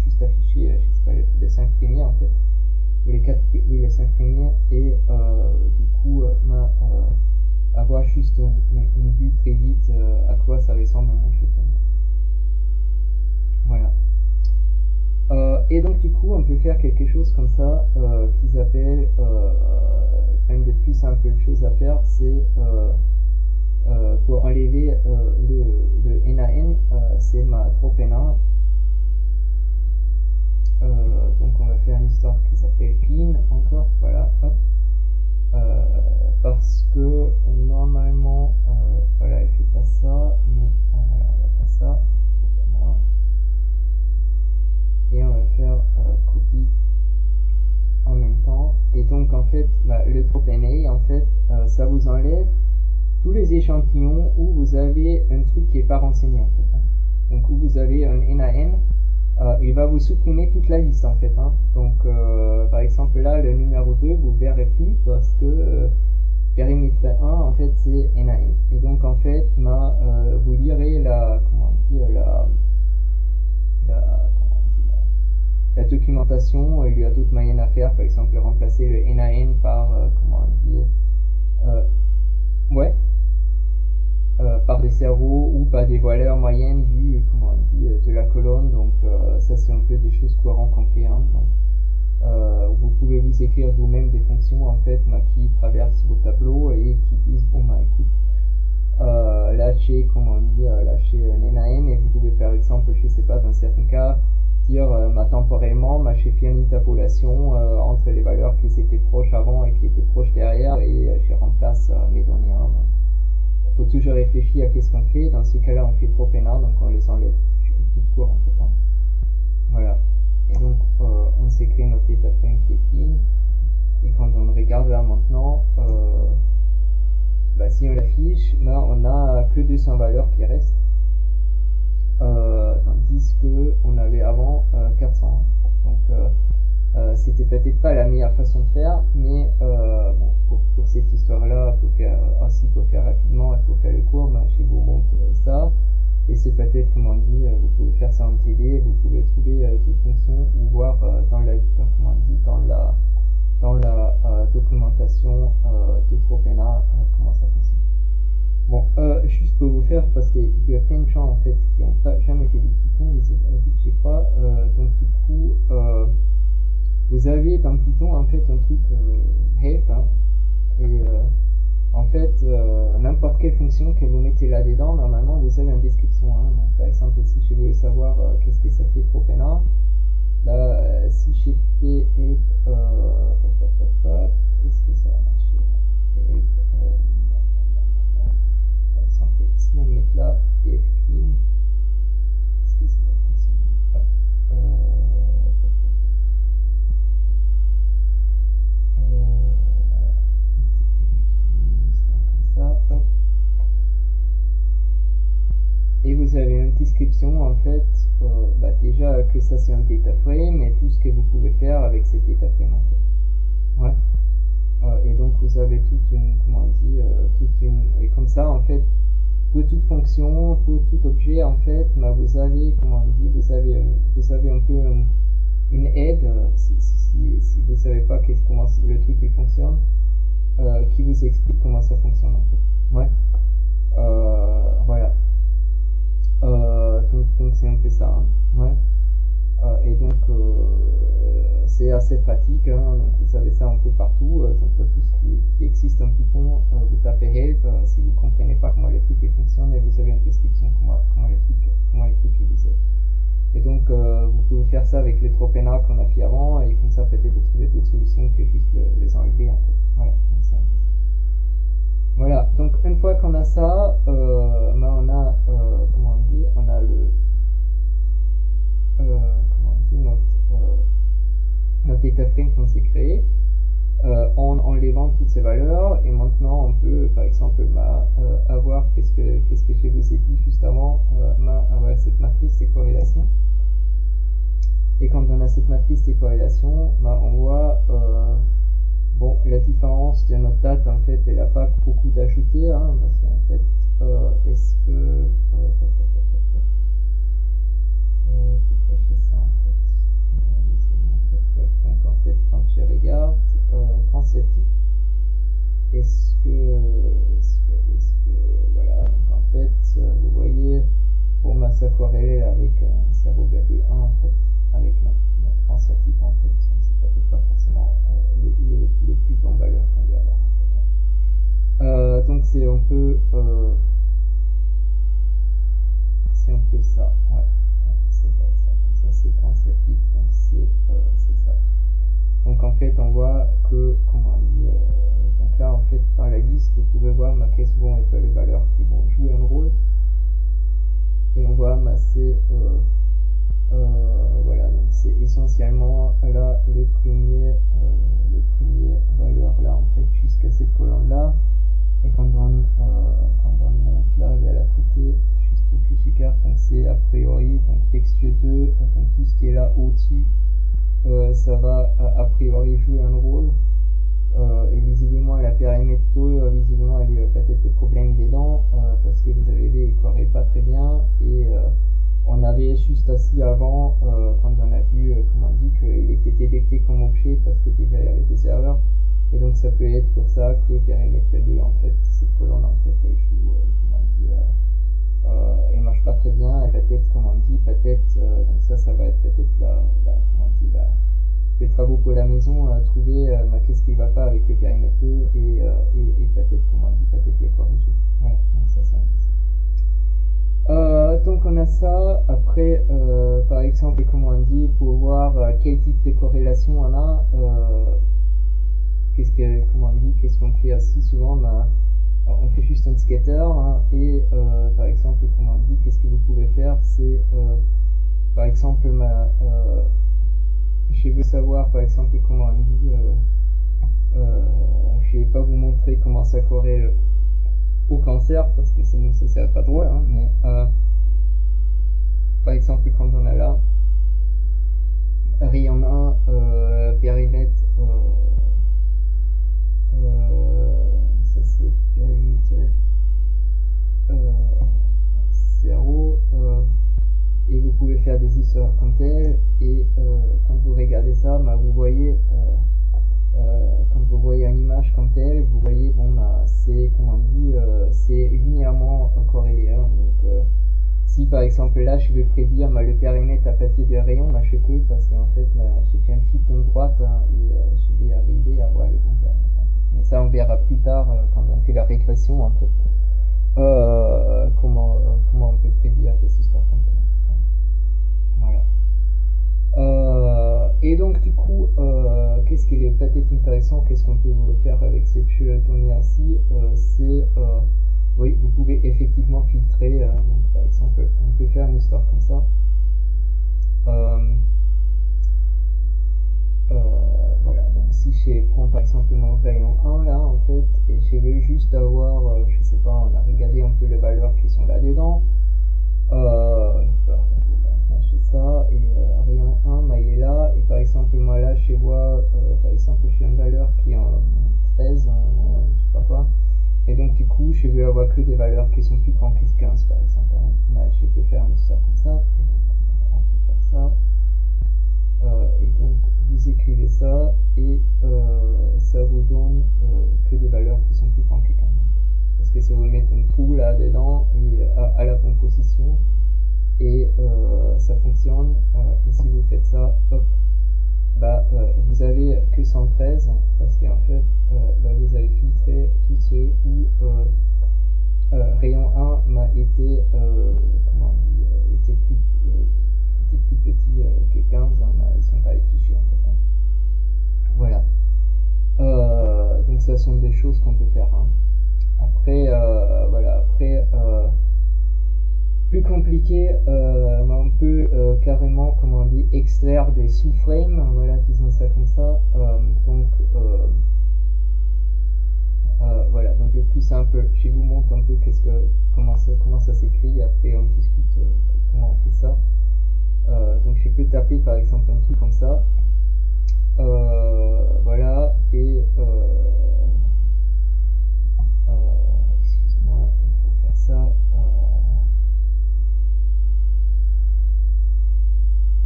A: juste d'afficher, je sais pas, les 5 premiers en fait, ou les 5 premiers, et du coup, avoir juste une vue très vite à quoi ça ressemble mon jeton. Voilà. Et donc du coup, on peut faire quelque chose comme ça, qu'ils appellent, une des plus simples choses à faire, c'est pour enlever le NaN, c'est ma trop NA. Donc on va faire une histoire qui s'appelle clean encore, voilà, hop. Parce que normalement, voilà, elle fait pas ça, mais voilà, on va faire ça, et on va faire copie en même temps. Et donc en fait, le trop NA, en fait, ça vous enlève tous les échantillons où vous avez un truc qui n'est pas renseigné en fait, hein. Donc où vous avez un NaN, il va vous supprimer toute la liste en fait, hein. Donc par exemple là, le numéro 2 vous verrez plus parce que périmètre 1 en fait c'est NaN, et donc en fait vous lirez la documentation. Il y a d'autres moyens à faire, par exemple remplacer le NaN par ouais, par des cerveaux ou par des valeurs moyennes de la colonne. Donc ça c'est un peu des choses courantes qu'on fait, hein. Donc, vous pouvez vous écrire vous-même des fonctions en fait qui traversent vos tableaux et qui disent bon écoute, là lâcher, comment dire, lâcher n à n, et vous pouvez par exemple, je sais pas, dans certains cas, dire temporellement, j'ai fait une interpolation entre les valeurs qui étaient proches avant et qui étaient proches derrière, et je remplace mes données. Il faut toujours réfléchir à qu'est-ce qu'on fait. Dans ce cas-là, on fait trop peinard, donc on les enlève tout court en fait. Voilà. Et donc, on s'est créé notre data frame qui est clean. Et quand on regarde là maintenant, si on l'affiche, on a que 200 valeurs qui restent. Tandis que on avait avant 400. Donc, c'était peut-être pas la meilleure façon de faire, mais pour cette histoire-là, pour faire rapidement et pour faire le cours, je vous montre ça. Et c'est peut-être, comme on dit, vous pouvez faire ça en TD, vous pouvez trouver toute fonction ou voir dans la documentation de Tropena comment ça fonctionne. Bon, juste pour vous faire, parce qu'il y a plein de gens en fait qui n'ont pas jamais fait du Python, je crois, donc du coup, vous avez dans Python en fait un truc help, et en fait, n'importe quelle fonction que vous mettez là-dedans, normalement vous avez une description. Donc, par exemple, si je veux savoir qu'est-ce que ça fait Tropena, si j'ai fait help, est-ce que ça va marcher? Help, par exemple, si on met là if clean, est-ce que ça va fonctionner? Et vous avez une description en fait, déjà que ça c'est un data frame et tout ce que vous pouvez faire avec cette data frame en fait. Ouais. Et donc vous avez toute une, et comme ça en fait, pour toute fonction, pour tout objet en fait, vous avez, vous avez un peu une aide, si vous savez pas comment le truc il fonctionne, qui vous explique comment ça fonctionne en fait. Ouais. Voilà. Donc c'est un peu ça. Ouais. Et donc c'est assez pratique, donc vous avez ça un peu partout. Donc pour tout ce qui existe en Python, vous tapez help si vous comprenez pas comment les trucs fonctionnent, et vous avez une description comment les trucs vous aident. Et donc vous pouvez faire ça avec les Tropena qu'on a fait avant, et comme ça peut-être trouver d'autres solutions que juste les enlever en fait. Voilà, donc c'est un peu ça. Voilà, donc une fois qu'on a ça, on a on a le notre data frame qu'on s'est créé, en enlevant toutes ces valeurs, et maintenant on peut par exemple avoir qu'est-ce que je vous ai dit juste avant, avoir cette matrice de corrélation. Et quand on a cette matrice de corrélation, on voit la différence de notre date en fait, elle n'a pas beaucoup d'ajouter, parce qu'en fait, est-ce que pourquoi je fais ça en fait? Donc en fait, quand je regarde quand c'est type, est-ce que voilà, donc en fait, vous voyez, pour moi ça corrèle avec 0,1 en fait, avec notre cancer type en fait, donc c'est peut-être pas forcément le plus bonne valeur qu'on doit avoir en fait. Donc c'est un peu ça, ouais, c'est pas ça, donc ça c'est cancer type, donc c'est ça. Donc en fait on voit que, donc là en fait dans la liste vous pouvez voir quelles vont être les valeurs qui vont jouer un rôle, et on voit c'est voilà, donc c'est essentiellement là le premier valeur là en fait jusqu'à cette colonne là, et quand on monte là vers la côté, juste pour que j'écarte, donc c'est a priori donc textueux 2, donc tout ce qui est là au-dessus, ça va a priori jouer un rôle, et visiblement la périmètre 2, visiblement il y a peut-être des problèmes dedans, parce que vous avez vu, il ne corrèle pas très bien, et on avait juste assis avant, quand on a vu, qu'il était détecté comme objet, parce que déjà il y avait des erreurs, et donc ça peut être pour ça que périmètre 2, en fait, cette colonne en fait, elle joue, elle marche pas très bien, et peut-être, donc ça va être peut-être les travaux pour la maison, trouver qu'est-ce qui va pas avec le périmètre 2, et peut-être, peut-être les corriger. Voilà, donc ça c'est un peu ça. après, par exemple, comme on dit, pour voir quel type de corrélation on a, qu'est-ce qu'on fait assez souvent, on fait juste un scatter, hein, et par exemple, comme on dit, qu'est-ce que vous pouvez faire, c'est par exemple, je veux savoir par exemple comment on dit, je vais pas vous montrer comment ça corrèle au cancer parce que sinon ça serait pas drôle, hein, mais par exemple quand on a là rayon 1, périmètre, ça c'est périmètre 0, et vous pouvez faire des histoires comme telles, et quand vous regardez ça, vous voyez quand vous voyez une image comme telle, vous voyez bon c'est comment on dit, c'est linéairement corrélé, hein, donc si par exemple là je vais prédire le périmètre à partir des rayons, je peux parce qu'en fait j'ai fait un fit de droite, hein, et je vais arriver à voir le bon périmètre, en fait. Mais ça on verra plus tard quand on fait la régression en fait, comment on peut prédire des histoires comme ça. Voilà. Et donc du coup, qu'est-ce qui est peut-être intéressant, qu'est-ce qu'on peut faire avec cette donnée-ci, c'est oui, vous pouvez effectivement filtrer, donc par exemple on peut faire une histoire comme ça, voilà, donc si je prends par exemple mon rayon 1 là en fait, et je veux juste avoir, je sais pas, on a regardé un peu les valeurs qui sont là dedans, je fais ça, et rayon 1, il est là, et par exemple moi là je vois, par exemple je fais une valeur qui est en 13, je sais pas quoi, et donc du coup je veux avoir que des valeurs qui sont plus grandes que 15 par exemple, hein. Je peux faire une histoire comme ça, et donc on peut faire ça, et donc vous écrivez ça, et ça vous donne que des valeurs qui sont plus grandes que 15, parce que ça vous met un trou là dedans, et à la bonne position, et ça fonctionne, et si vous faites ça, hop, vous avez que 113, parce qu'en fait vous avez filtré tous ceux où rayon 1 été comment on dit, était plus petit que 15, ils sont pas affichés en fait, hein. Voilà, donc ça sont des choses qu'on peut faire, hein. Après voilà, après plus compliqué, on peut carrément, comment on dit, extraire des sous-frames, voilà, disons ça comme ça, donc voilà, donc le plus simple, je vous montre un peu comment ça s'écrit, après on discute comment on fait ça. Donc je peux taper par exemple un truc comme ça, voilà, et excusez-moi, il faut faire ça,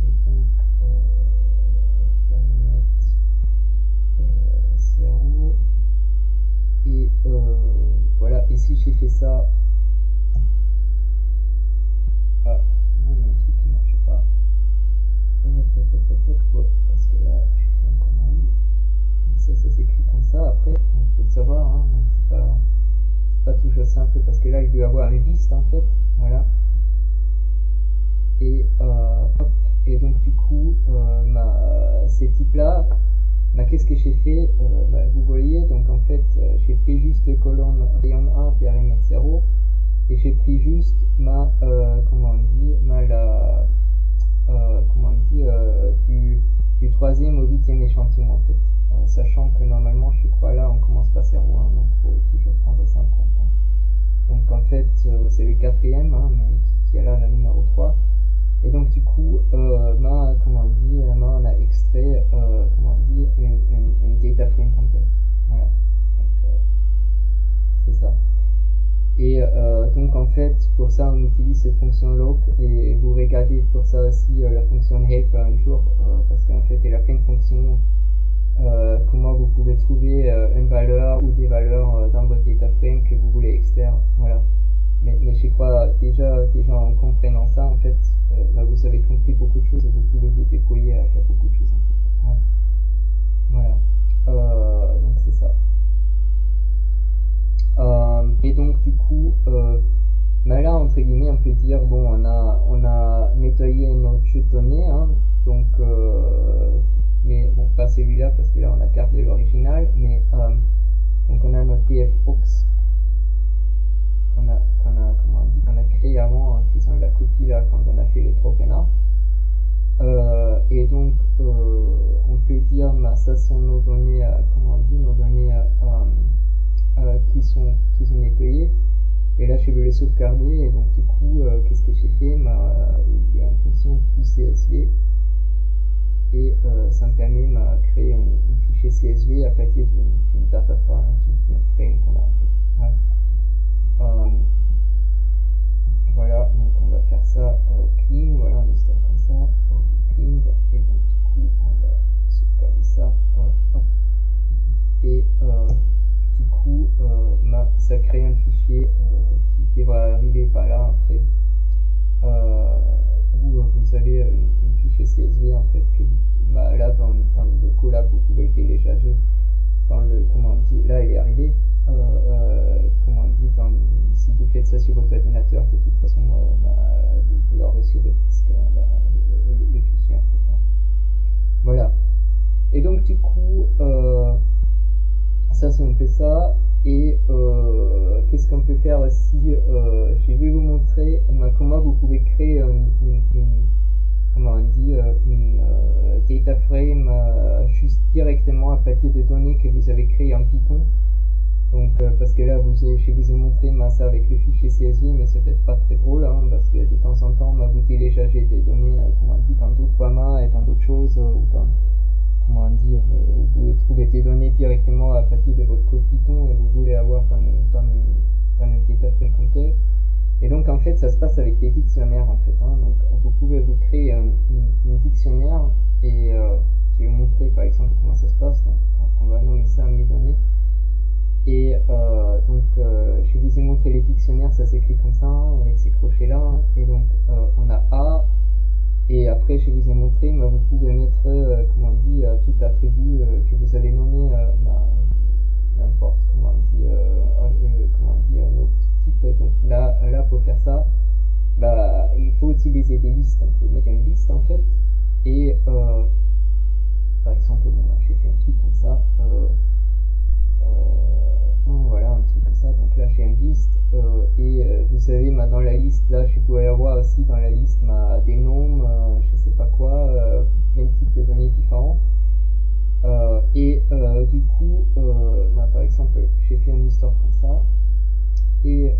A: et donc périmètre 0, et voilà, et si j'ai fait ça, moi il y a un truc qui marchait pas, parce que là j'ai fait un connerie, ça s'écrit comme ça, après il faut le savoir, hein, donc c'est pas toujours simple, parce que là je vais avoir une liste en fait, voilà, et hop, et donc du coup ces types là, qu'est-ce que j'ai fait, vous voyez, donc en fait j'ai pris juste le colonne rayon 1 périmètre 0, et j'ai pris juste comment on dit, comment on dit, du 3e au 8e échantillon en fait, sachant que normalement je crois là on commence par 0, hein, donc il faut toujours prendre ça en compte, hein. Donc en fait c'est le 4e, hein, mais qui est là la numéro 3, et donc du coup comment on dit, on a extrait comment on dit, une data frame comme telle, voilà, donc c'est ça. Et donc en fait pour ça on utilise cette fonction loc, et vous regardez pour ça aussi la fonction help un jour, parce qu'en fait elle a plein de fonctions, comment vous pouvez trouver une valeur ou des valeurs dans votre data frame que vous voulez extraire, voilà. Mais je crois déjà en comprenant ça en fait, vous avez compris beaucoup de choses, et vous pouvez vous déployer à faire beaucoup de choses en fait, ouais. Voilà, donc c'est ça. Et donc du coup là entre guillemets, on peut dire, bon, on a nettoyé notre jeu de données, hein, donc, mais bon, pas celui-là, parce que là, on a gardé l'original, mais, donc on a notre tf-aux qu'on a créé avant en faisant la copie là quand on a fait le Tropena. Et donc on peut dire ça sont nos données nos données qui sont nettoyées, et là je veux les sauvegarder, et donc du coup qu'est-ce que j'ai fait, il y a une fonction QCSV, et ça me permet de créer un fichier CSV à partir d'une data frame qu'on a en fait. Ouais. Voilà, donc on va faire ça clean, voilà, on histoire comme ça, clean, et donc du coup on va sauvegarder ça, hop, et du coup ça crée un fichier qui devra arriver par là après, où vous avez un fichier CSV en fait, que là dans le collab vous pouvez le télécharger, dans le, comment on dit, là il est arrivé, comment on dit, si vous faites ça sur votre ordinateur, de toute façon vous l'aurez sur votre disque, le fichier en fait, hein. Voilà, et donc du coup ça c'est un peu ça, et qu'est-ce qu'on peut faire aussi, je vais vous montrer comment vous pouvez créer comment on dit, une data frame juste directement à partir de données que vous avez créées en Python. Donc parce que là je vous ai montré ça avec le fichier CSV, mais c'est peut-être pas très drôle, hein, parce que de temps en temps vous téléchargez des données comment on dit, dans d'autres formats et dans d'autres choses, ou dans, comment dire, vous trouvez des données directement à partir de votre code Python et vous voulez avoir dans une data frame comme tel. Et donc en fait ça se passe avec des dictionnaires en fait, hein. Donc vous pouvez vous créer un dictionnaire, et je vais vous montrer par exemple comment ça se passe. Donc on va nommer ça mes données, et donc je vous ai montré les dictionnaires, ça s'écrit comme ça, hein, avec ces crochets là, hein. Et donc on a A, et après je vous ai montré, vous pouvez mettre comment on dit, tout attribut que vous avez nommé, n'importe comment on dit, un autre type. Et donc là pour faire ça, il faut utiliser des listes. Donc vous mettez une liste en fait, et par exemple j'ai fait un truc comme ça, voilà, un truc comme ça. Donc là j'ai une liste, et vous savez, dans la liste là je pourrais avoir aussi dans la liste des noms, je sais pas quoi, plein de types de données différents, et du coup par exemple j'ai fait une histoire comme ça, et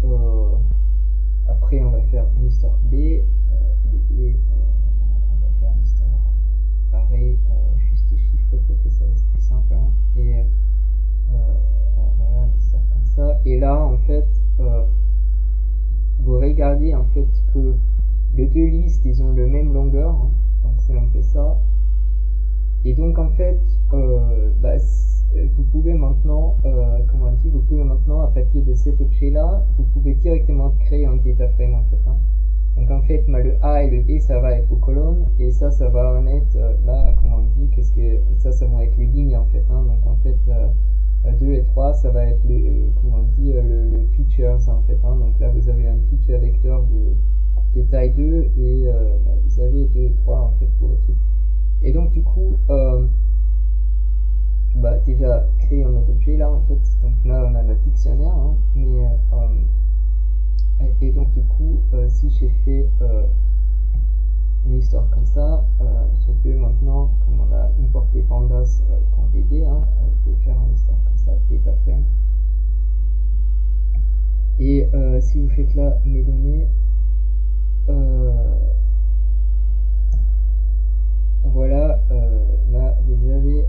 A: après on va faire une histoire B, et on va faire une histoire pareil, juste des chiffres pour que ça reste plus simple, hein. Et voilà, une histoire comme ça, et là en fait vous regardez en fait que les deux listes ils ont le même longueur, hein. Donc c'est un peu ça, et donc en fait vous pouvez maintenant comment on dit, vous pouvez maintenant à partir de cet objet là, vous pouvez directement créer un data frame en fait, hein. Donc en fait le A et le B ça va être vos colonnes, et ça va en être comment on dit, ça vont être les lignes en fait, hein. Donc en fait 2 et 3 ça va être comment on dit, le features en fait, hein. Donc là vous avez un feature vecteur de taille 2, et vous avez 2 et 3 en fait pour le truc. Et donc du coup déjà créer un autre objet là en fait, donc là on a notre dictionnaire, hein, mais et donc du coup si j'ai fait une histoire comme ça, je peux maintenant, comme on a importé pandas comme BD, hein, vous pouvez faire une histoire comme ça, data frame, et si vous faites là mes données, voilà, là vous avez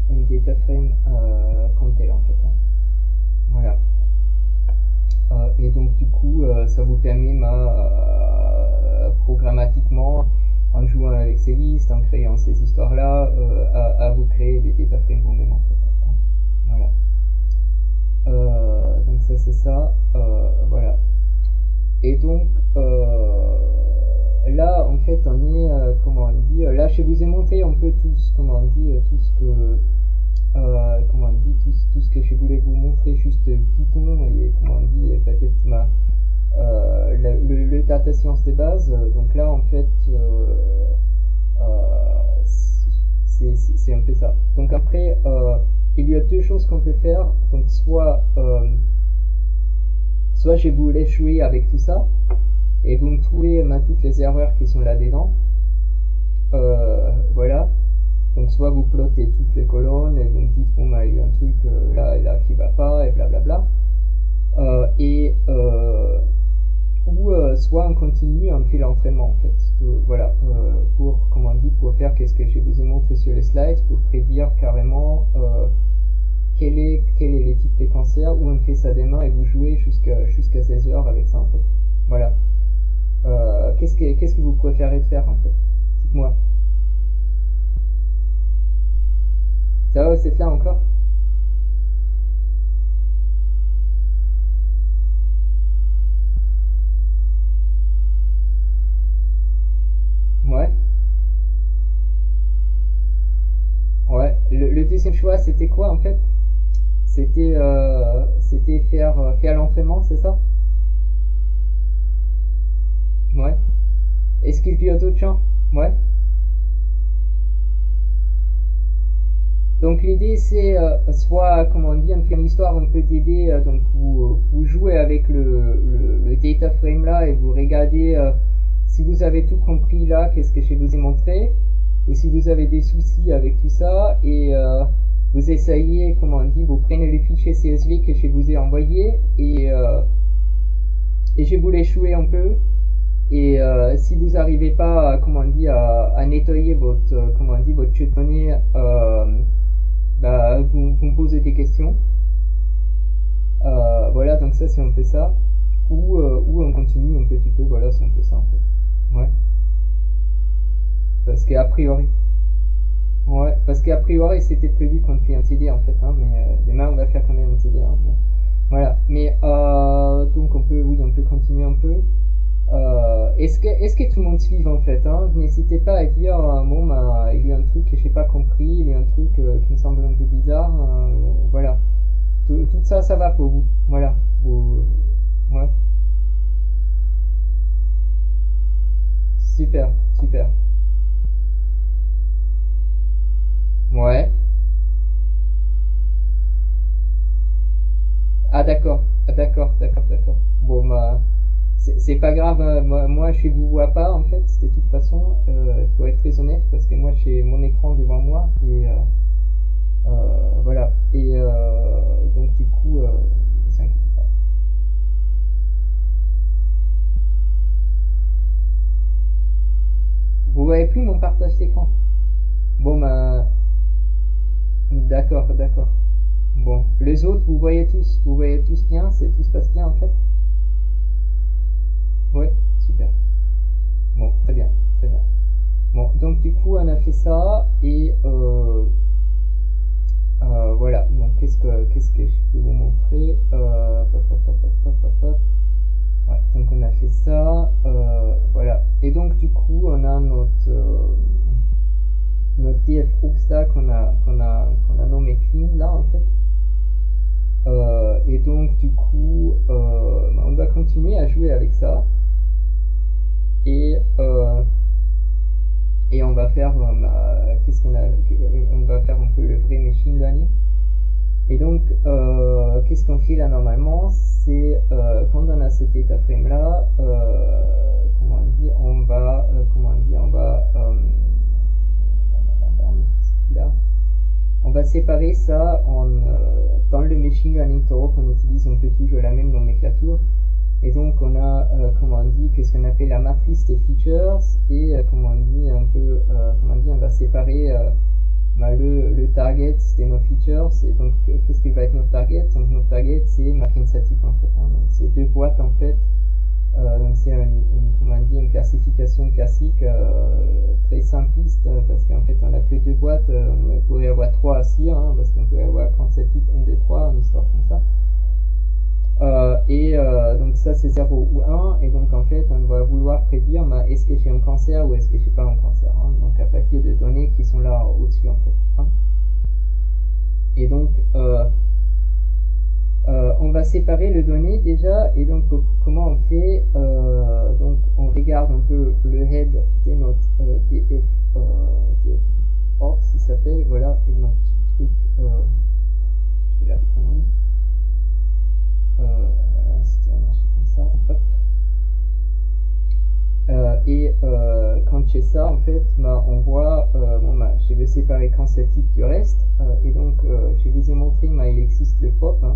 A: une data frame comme telle en fait, hein. Voilà, et donc du coup ça vous permet programmatiquement, en jouant avec ces listes, en créant ces histoires là, à vous créer des data frames vous-même en fait. Voilà, donc ça c'est ça, voilà. Et donc là en fait on est comment on dit, là je vous ai montré un peu tout ce, comment on dit, tout ce que comment on dit, tout ce que je voulais vous montrer, juste Python, et comment on dit, peut-être data science de base. Donc là, en fait, c'est un peu ça. Donc après, il y a deux choses qu'on peut faire. Donc soit je vous laisse jouer avec tout ça et vous me trouvez toutes les erreurs qui sont là-dedans. Voilà. Donc soit vous plottez toutes les colonnes et vous me dites bon bah il y a eu un truc là et là qui va pas et blablabla. Ou soit on continue, on fait l'entraînement en fait. Voilà, pour pour faire qu'est-ce que je vous ai montré sur les slides, pour prédire carrément quel est le type de cancer, où on fait ça des mains et vous jouez jusqu'à 16 heures avec ça en fait. Voilà. Qu'est-ce que vous préférez de faire en fait? Dites-moi. Ça va, c'est là encore? Ouais. Ouais. Le deuxième choix, c'était quoi en fait? C'était faire l'entraînement, c'est ça? Ouais. Est-ce qu'il y a d'autres champs? Ouais. Donc l'idée c'est soit on fait une histoire un peu d'aider, donc vous jouez avec le data frame là et vous regardez si vous avez tout compris là, qu'est-ce que je vous ai montré, ou si vous avez des soucis avec tout ça et vous essayez, vous prenez le fichier CSV que je vous ai envoyé et je vous l'ai joué un peu. Et si vous n'arrivez pas, à nettoyer votre chutonier, vous me posez des questions. Voilà, donc ça c'est un peu ça. Ou on continue un petit peu, voilà, c'est un peu ça en fait. Ouais. Parce qu'a priori. Ouais, parce qu'a priori c'était prévu qu'on fait un TD en fait, hein, mais demain on va faire quand même un TD. Hein, mais, voilà. Mais donc on peut continuer un peu. Est-ce que tout le monde suit en fait, hein? N'hésitez pas à dire bon bah il y a eu un truc que j'ai pas compris, il y a eu un truc qui me semble un peu bizarre, voilà. Tout ça, ça va pour vous, voilà. Ouais, super, super. Ouais. Ah d'accord, ah, d'accord. Bon bah c'est pas grave, moi je vous vois pas en fait, de toute façon, pour être très honnête, parce que moi j'ai mon écran devant moi et voilà. Et donc du coup, ne vous inquiétez pas. Vous voyez plus mon partage d'écran? Bon bah d'accord. Bon, les autres vous voyez tous bien, tout se passe bien en fait? Ouais, super. Bon, très bien, très bien. Bon, donc du coup on a fait ça et voilà. Donc qu'est-ce que je peux vous montrer? Ouais, donc on a fait ça, voilà. Et donc du coup on a notre DFHooks là qu'on a nommé clean là en fait. Et donc du coup on va continuer à jouer avec ça et on va faire on va faire un peu le vrai machine learning. Et donc qu'est-ce qu'on fait là normalement, c'est quand on a cet data frame là, on va séparer ça dans le machine learning Torok, on utilise un peu toujours la même nomenclature. Et donc on a, qu'est-ce qu'on appelle la matrice des features et on va séparer le target de nos features. Et donc qu'est-ce qui va être notre target? Donc notre target c'est McKinsey type en fait, hein. Donc c'est deux boîtes en fait. Donc c'est une classification classique très simpliste parce qu'en fait on a que deux boîtes, on pourrait avoir trois à six, hein, parce qu'on pourrait avoir cancer type 1, 2, 3, une histoire comme ça. Donc ça c'est 0 ou 1 et donc en fait on va vouloir prédire est-ce que j'ai un cancer ou est-ce que j'ai pas un cancer, hein, donc à partir de données qui sont là au-dessus en fait, hein. Et donc On va séparer le données déjà, et donc comment on fait, donc on regarde un peu le head de notre df org, s'il s'appelle, voilà, et notre truc, je vais la connerie, voilà, c'était un marché comme ça, hop. Quand j'ai ça, en fait, on voit, bon, je vais séparer quand statique du reste, et donc je vous ai montré, il existe le pop, hein.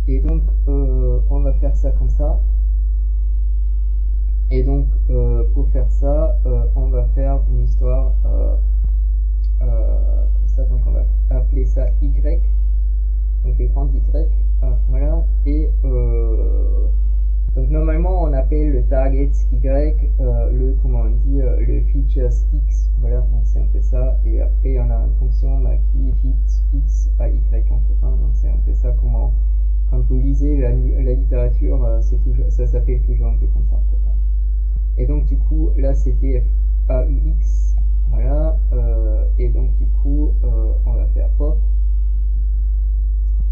A: Et donc on va faire ça comme ça, et donc pour faire ça on va faire une histoire comme ça, donc on va appeler ça y, donc l'écran d'y, voilà, et donc normalement on appelle le target y le, comment on dit, le features x, voilà, donc c'est un peu ça, et après on a une fonction qui fit x à y en fait, hein, donc c'est un peu ça. Comment, quand vous lisez la littérature, ça s'appelle toujours un peu comme ça en fait, hein. Et donc du coup là c'était FAUX, voilà, et donc du coup on va faire pop,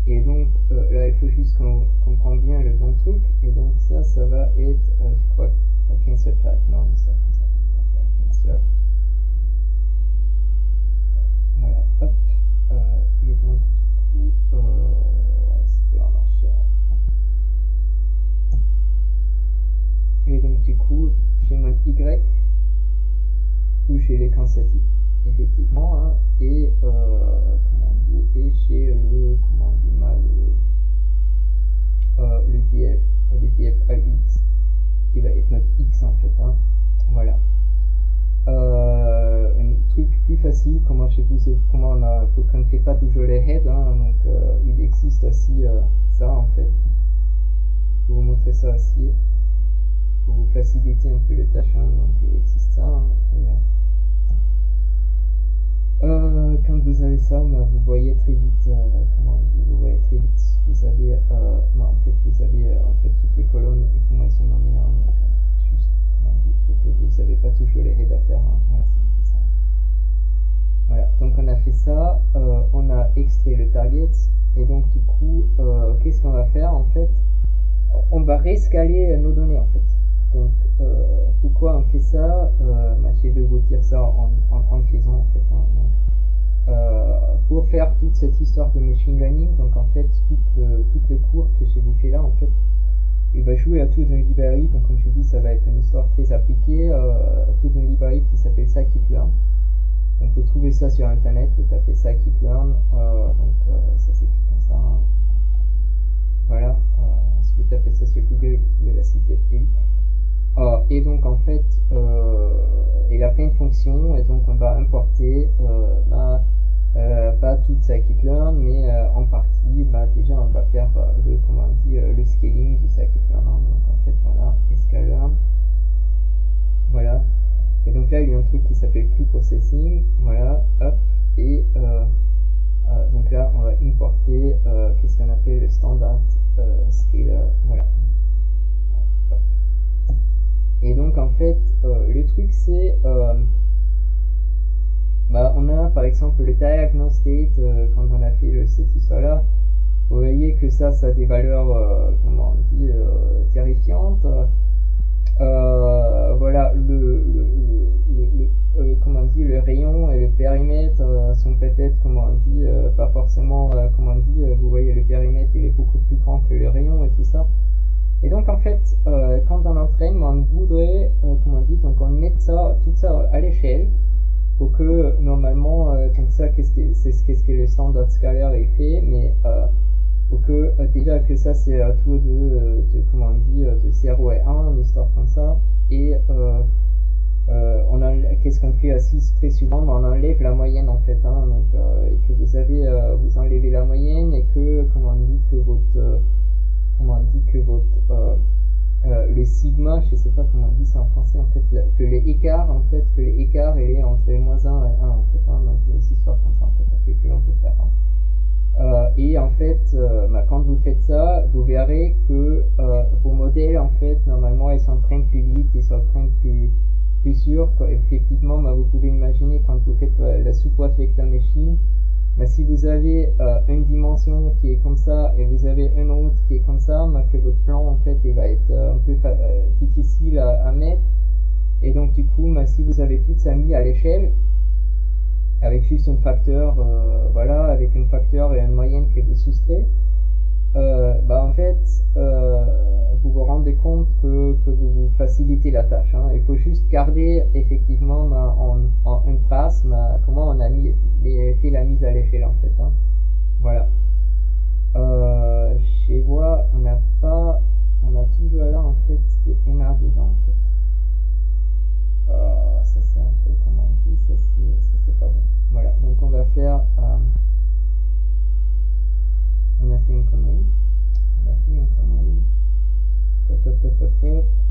A: et donc là il faut juste qu'on comprenne bien le bon truc, et donc ça va être, je crois, cancel type, non, ça comme ça, on va faire cancel, voilà, hop, et donc du coup ouais, c'était en marché, hein. Et donc du coup chez mon y, ou chez l'écran statique, effectivement, hein, et comment on dit, et chez le, comment on dit, le df AX, qui va être notre x en fait, hein, voilà. Un truc plus facile, comment chez vous, c'est comment on ne fait pas toujours les heads, hein, donc il existe aussi ça en fait. Je vais vous montrer ça aussi pour vous faciliter un peu les tâches, hein, donc il existe ça, hein, et quand vous avez ça, vous voyez très vite, comment on dit, vous voyez très vite, vous avez, non, en fait, vous avez en fait toutes les colonnes et comment elles sont nommées, hein, donc juste, comment on dit, pour que vous savez pas toujours les heads à faire, hein, voilà, c'est un peu ça. Voilà, donc on a fait ça, on a extrait le target, et donc du coup, qu'est-ce qu'on va faire en fait? On va rescaler nos données en fait. Donc pourquoi on fait ça? Je vais vous dire ça en faisant en fait, hein, donc, pour faire toute cette histoire de machine learning, donc en fait toutes les cours que je vous fais là en fait, il va jouer à toute une librairie, donc comme je dis ça va être une histoire très appliquée, toute une librairie qui s'appelle scikit-learn. On peut trouver ça sur internet, vous tapez scikit-learn, donc ça s'écrit comme ça, hein. Voilà, si vous tapez ça sur Google, vous trouvez la site web. Et donc en fait, il a plein de fonctions, et donc on va importer pas toute scikit-learn, mais en partie, déjà on va faire le, comment on dit, le scaling du scikit-learn, hein. Donc en fait voilà, scikit-learn, voilà, et donc là il y a un truc qui s'appelle preprocessing, voilà, hop, et donc là on va importer qu'est-ce qu'on appelle le standard scaler, voilà. Et donc en fait le truc c'est on a par exemple le diagnose state, quand on a fait cette histoire là, vous voyez que ça a des valeurs comment on dit, terrifiantes. Voilà, comment on dit, le rayon et le périmètre sont peut-être, comment on dit, pas forcément, comment on dit, vous voyez le périmètre il est beaucoup plus grand que le rayon et tout ça. Et donc en fait, quand on entraîne, on voudrait, comment on dit, donc on met ça, tout ça à l'échelle, pour que normalement, donc ça, qu'est-ce que le standard scalaire est fait, mais pour que déjà que ça c'est un tour de comment on dit, de 0 et 1, une histoire comme ça, et qu'est-ce qu'on fait aussi très souvent, on enlève la moyenne en fait, hein, donc et que vous enlevez la moyenne, et que comment on dit que votre le sigma, je sais pas comment on dit ça en français en fait, que les écarts il est entre -1 et 1 en fait, hein, donc c'est histoire comme ça en fait, un calcul on peut faire, hein. Et en fait, quand vous faites ça, vous verrez que vos modèles en fait normalement ils s'entraînent plus vite, ils s'entraînent plus sûr. Effectivement, vous pouvez imaginer quand vous faites la support vector machine, Mais si vous avez une dimension qui est comme ça et vous avez une autre qui est comme ça, que votre plan en fait il va être un peu difficile à mettre. Et donc du coup, si vous avez tout ça mis à l'échelle, avec juste un facteur, voilà, avec un facteur et une moyenne que vous soustrait, en fait, vous vous rendez compte que vous vous facilitez la tâche. Hein. Il faut juste garder effectivement en une trace comment on a fait la mise à l'échelle en fait. Hein. Voilà. Chez moi, on a toujours là en fait des MR dedans en fait. Ça c'est un peu comment on dit, ça c'est pas bon. Voilà, donc on va faire, on a fait une connerie.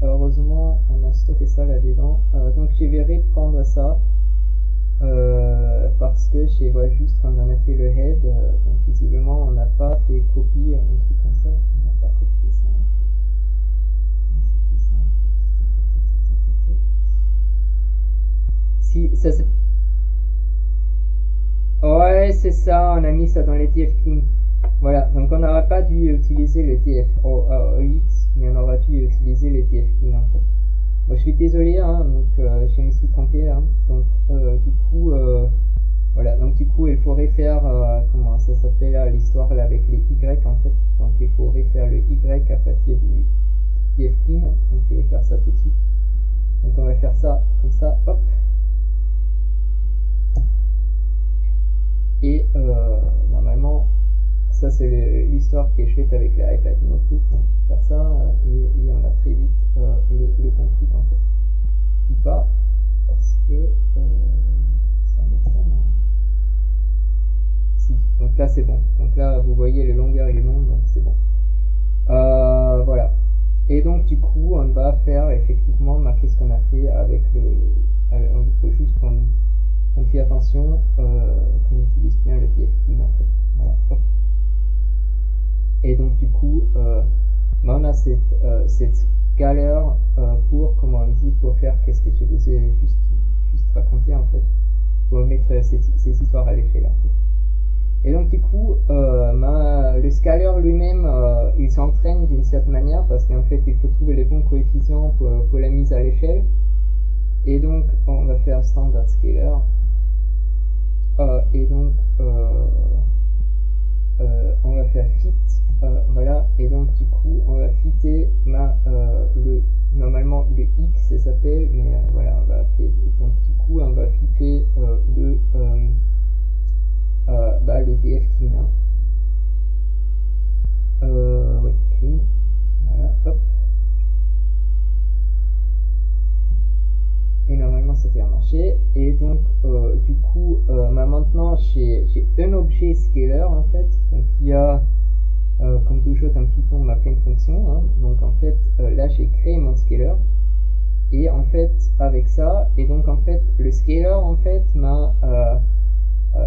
A: Heureusement, on a stocké ça là-dedans. Donc, je vais reprendre ça parce que je vois juste quand on a fait le head. Donc, visiblement, on n'a pas fait copie, un truc comme ça. On n'a pas copié ça. Si, ça c'est. Ouais, c'est ça, on a mis ça dans les TF-Clean. Voilà, donc on n'aurait pas dû utiliser le TF-OX, mais on aurait dû utiliser le TF-Clean en fait. Moi je suis désolé, hein, donc je me suis trompé, hein, donc du coup, voilà, donc du coup il faut refaire, comment ça s'appelle là, l'histoire là avec les Y en fait, donc il faut refaire le Y à partir du TF-Clean, donc je vais faire ça tout de suite. Donc on va faire ça comme ça, hop. Et normalement, ça c'est l'histoire qui est faite avec les iPad Notebook. Donc faire ça et on a très vite le bon truc en fait. Ou pas, parce que ça m'étonne. Si, donc là c'est bon. Donc là vous voyez les longueurs et les nombres, donc c'est bon. Voilà. Et donc du coup on va faire effectivement qu'est-ce qu'on a fait avec le. Il faut juste qu'on fait attention qu'on utilise bien le TF-Clean en fait. Voilà. Hop. Et donc du coup, on a cette galère pour, comment on dit, pour faire qu'est-ce que je vous ai juste raconté en fait, pour mettre ces histoires à l'échelle en fait. Et donc du coup, le scaler lui-même, il s'entraîne d'une certaine manière parce qu'en fait, il faut trouver les bons coefficients pour la mise à l'échelle. Et donc, on va faire standard scaler. Et donc, on va faire fit, voilà, et donc du coup on va fitter normalement le X ça s'appelle, mais voilà, on va appeler, donc du coup on va fitter le TF clean, hein. Ouais, clean, voilà, hop, et normalement ça devrait marcher. Et donc du coup maintenant j'ai un objet scaler en fait, donc il y a comme toujours dans Python plein de fonctions, hein. Donc en fait là j'ai créé mon scaler et en fait avec ça, et donc en fait le scaler en fait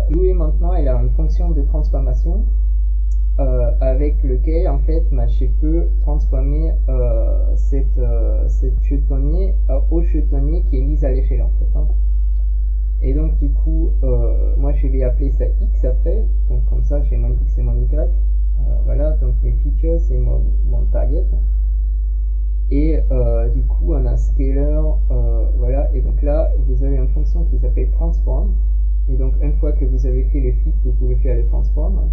A: lui maintenant il a une fonction de transformation avec lequel en fait je peux transformer cette jetonnier au jetonnier qui est mise à l'échelle en fait, hein. Et donc du coup moi je vais appeler ça X après, donc comme ça j'ai mon X et mon Y, voilà, donc mes features c'est mon target, et du coup on a scaler, voilà, et donc là vous avez une fonction qui s'appelle transform, et donc une fois que vous avez fait le fit vous pouvez faire le transform.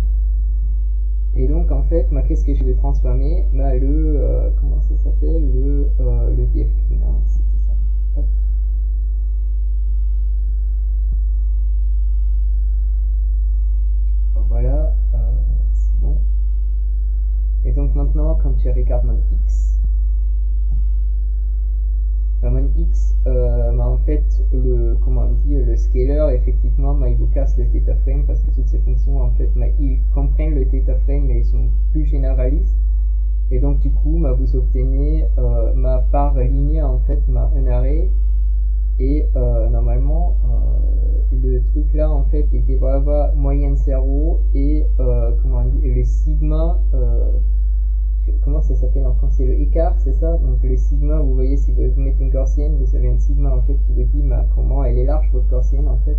A: Et donc en fait, qu'est-ce que je vais transformer? Comment ça s'appelle? Le TF-Clean, hein, c'était ça. Hop. Voilà, c'est bon. Et donc maintenant, quand tu regardes mon X, en fait, comment on dit, le scaler, effectivement, il vous casse le theta frame parce que toutes ces fonctions, en fait, ils comprennent le theta frame, mais ils sont plus généralistes. Et donc, du coup, vous obtenez par lignée, en fait, un array. Et normalement, le truc là, en fait, il devrait avoir moyenne 0 et, comment on dit, le sigma, comment ça s'appelle en français, le écart, c'est ça. Donc le sigma, vous voyez, si vous mettez une gaussienne, vous avez un sigma en fait qui vous dit comment elle est large votre gaussienne en fait.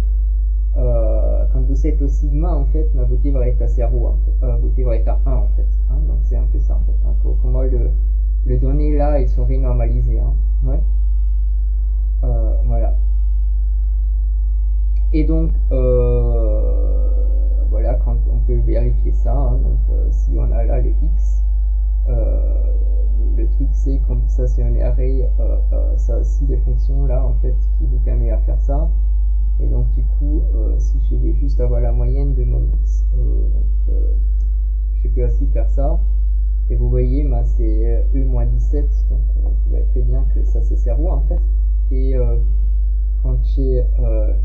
A: quand vous êtes au sigma, en fait, vous devrait être à 0, en fait. Vous devrait être à 1, en fait. Hein, donc c'est un peu ça, en fait. Hein, comment le données là, ils sont renormalisés. Hein, ouais. Voilà. Et donc, voilà, quand on peut vérifier ça, hein, donc si on a là le x, le truc c'est comme ça c'est un array, ça aussi des fonctions là en fait qui vous permet à faire ça. Et donc du coup, si je veux juste avoir la moyenne de mon x, je peux aussi faire ça. Et vous voyez, bah, c'est E-17, donc vous voyez très bien que ça c'est 0 en fait. Et quand j'ai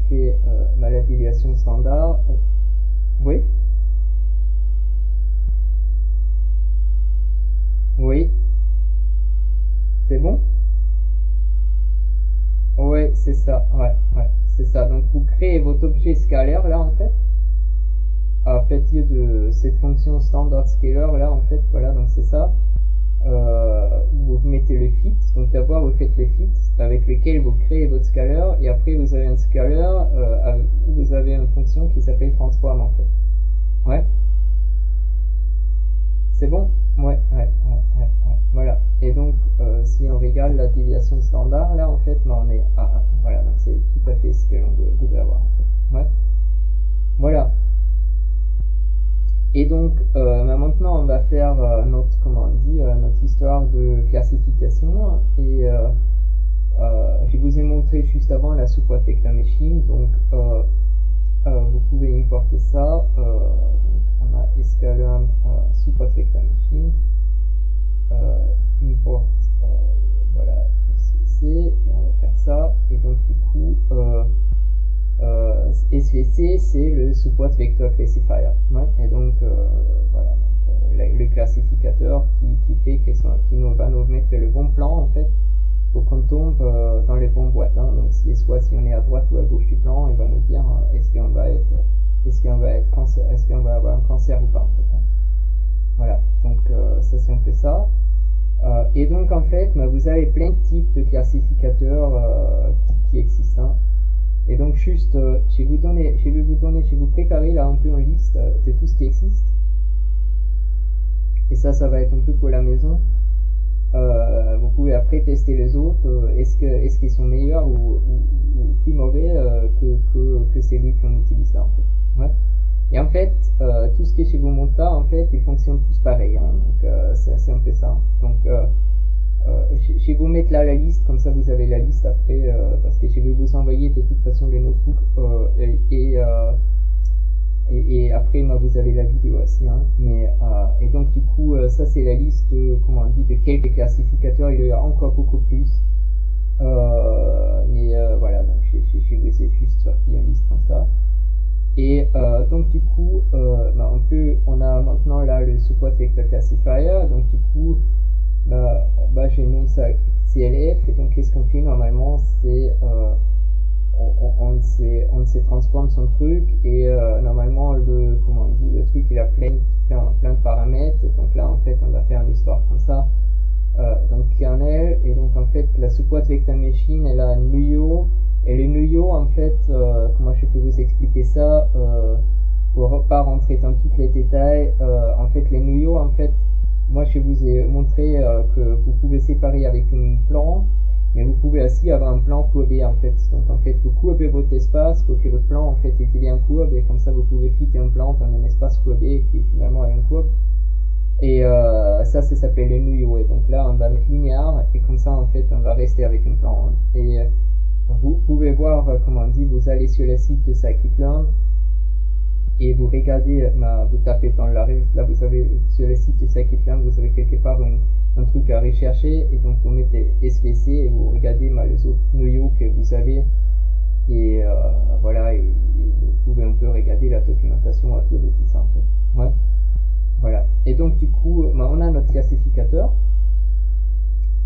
A: fait la déviation standard, oui, oui, c'est bon? Ouais, c'est ça, ouais, c'est ça. Donc vous créez votre objet scalaire là en fait, à partir de cette fonction standard scalar là en fait, voilà, donc c'est ça. Vous mettez le fit, donc d'abord vous faites le fit avec lequel vous créez votre scalar, et après vous avez un scalar où vous avez une fonction qui s'appelle transform en fait. Ouais, c'est bon? Ouais, voilà. Et donc si on regarde la déviation standard là en fait, on est à 1. Voilà, donc c'est tout à fait ce que l'on voudrait avoir en fait. Ouais, voilà. Et donc maintenant on va faire notre, comment on dit, notre histoire de classification, et je vous ai montré juste avant la support vector machine, donc vous pouvez importer ça, donc on a sklearn support vector machine, import, voilà, SVC, et on va faire ça, et donc du coup SVC c'est le support vector classifier, ouais, et donc voilà, donc, le classificateur qui fait qui va nous mettre le bon plan en fait pour qu'on tombe dans les bonnes boîtes, hein. Donc si on est à droite ou à gauche du plan, il va nous dire est-ce qu'on va avoir un cancer ou pas en fait, hein. Voilà, donc ça c'est un peu ça. Et donc en fait vous avez plein de types de classificateurs qui existent, hein. Et donc juste, je vais vous préparer là un peu une liste de tout ce qui existe. Et ça va être un peu pour la maison. Vous pouvez après tester les autres. Est-ce qu'ils sont meilleurs ou plus mauvais que celui qu'on utilise là en fait. Ouais. Et en fait, tout ce que je vous montre là, en fait, ils fonctionnent tous pareil, hein. Donc c'est un peu ça. Donc je vais vous mettre là la liste, comme ça vous avez la liste après, parce que je vais vous envoyer de toute façon le notebook, et après vous avez la vidéo aussi, hein. Mais et donc du coup ça c'est la liste de, comment on dit, de quelques classificateurs. Il y a encore beaucoup plus, mais voilà, donc je vous ai juste sorti une liste comme ça. Et donc du coup on a maintenant là le support vector classifier. Donc du coup je nomme ça CLF, et donc qu'est-ce qu'on fait normalement, c'est on se transforme son truc, et normalement le truc il a plein de paramètres, et donc là en fait on va faire une histoire comme ça, donc kernel, et donc en fait la support vector machine elle a un noyau, et le noyau en fait comment je peux vous expliquer ça pour pas rentrer dans tous les détails, en fait les noyaux en fait, moi je vous ai montré que vous pouvez séparer avec un plan, mais vous pouvez aussi avoir un plan courbé en fait. Donc en fait vous courbez votre espace pour que le plan en fait il devienne courbe, et comme ça vous pouvez fitter un plan dans un espace courbé qui finalement est une courbe. Et ça s'appelle le noyau, et donc là on va mettre linéaire, et comme ça en fait on va rester avec un plan, hein. Et vous pouvez voir comment on dit, vous allez sur le site de scikit-learn, et vous regardez, vous tapez dans la liste, là vous avez sur le site de scikit-learn, vous avez quelque part un truc à rechercher, et donc vous mettez SVC et vous regardez les autres noyaux que vous avez, et voilà, et vous pouvez un peu regarder la documentation autour de tout ça en fait. Ouais. Voilà. Et donc du coup, on a notre classificateur.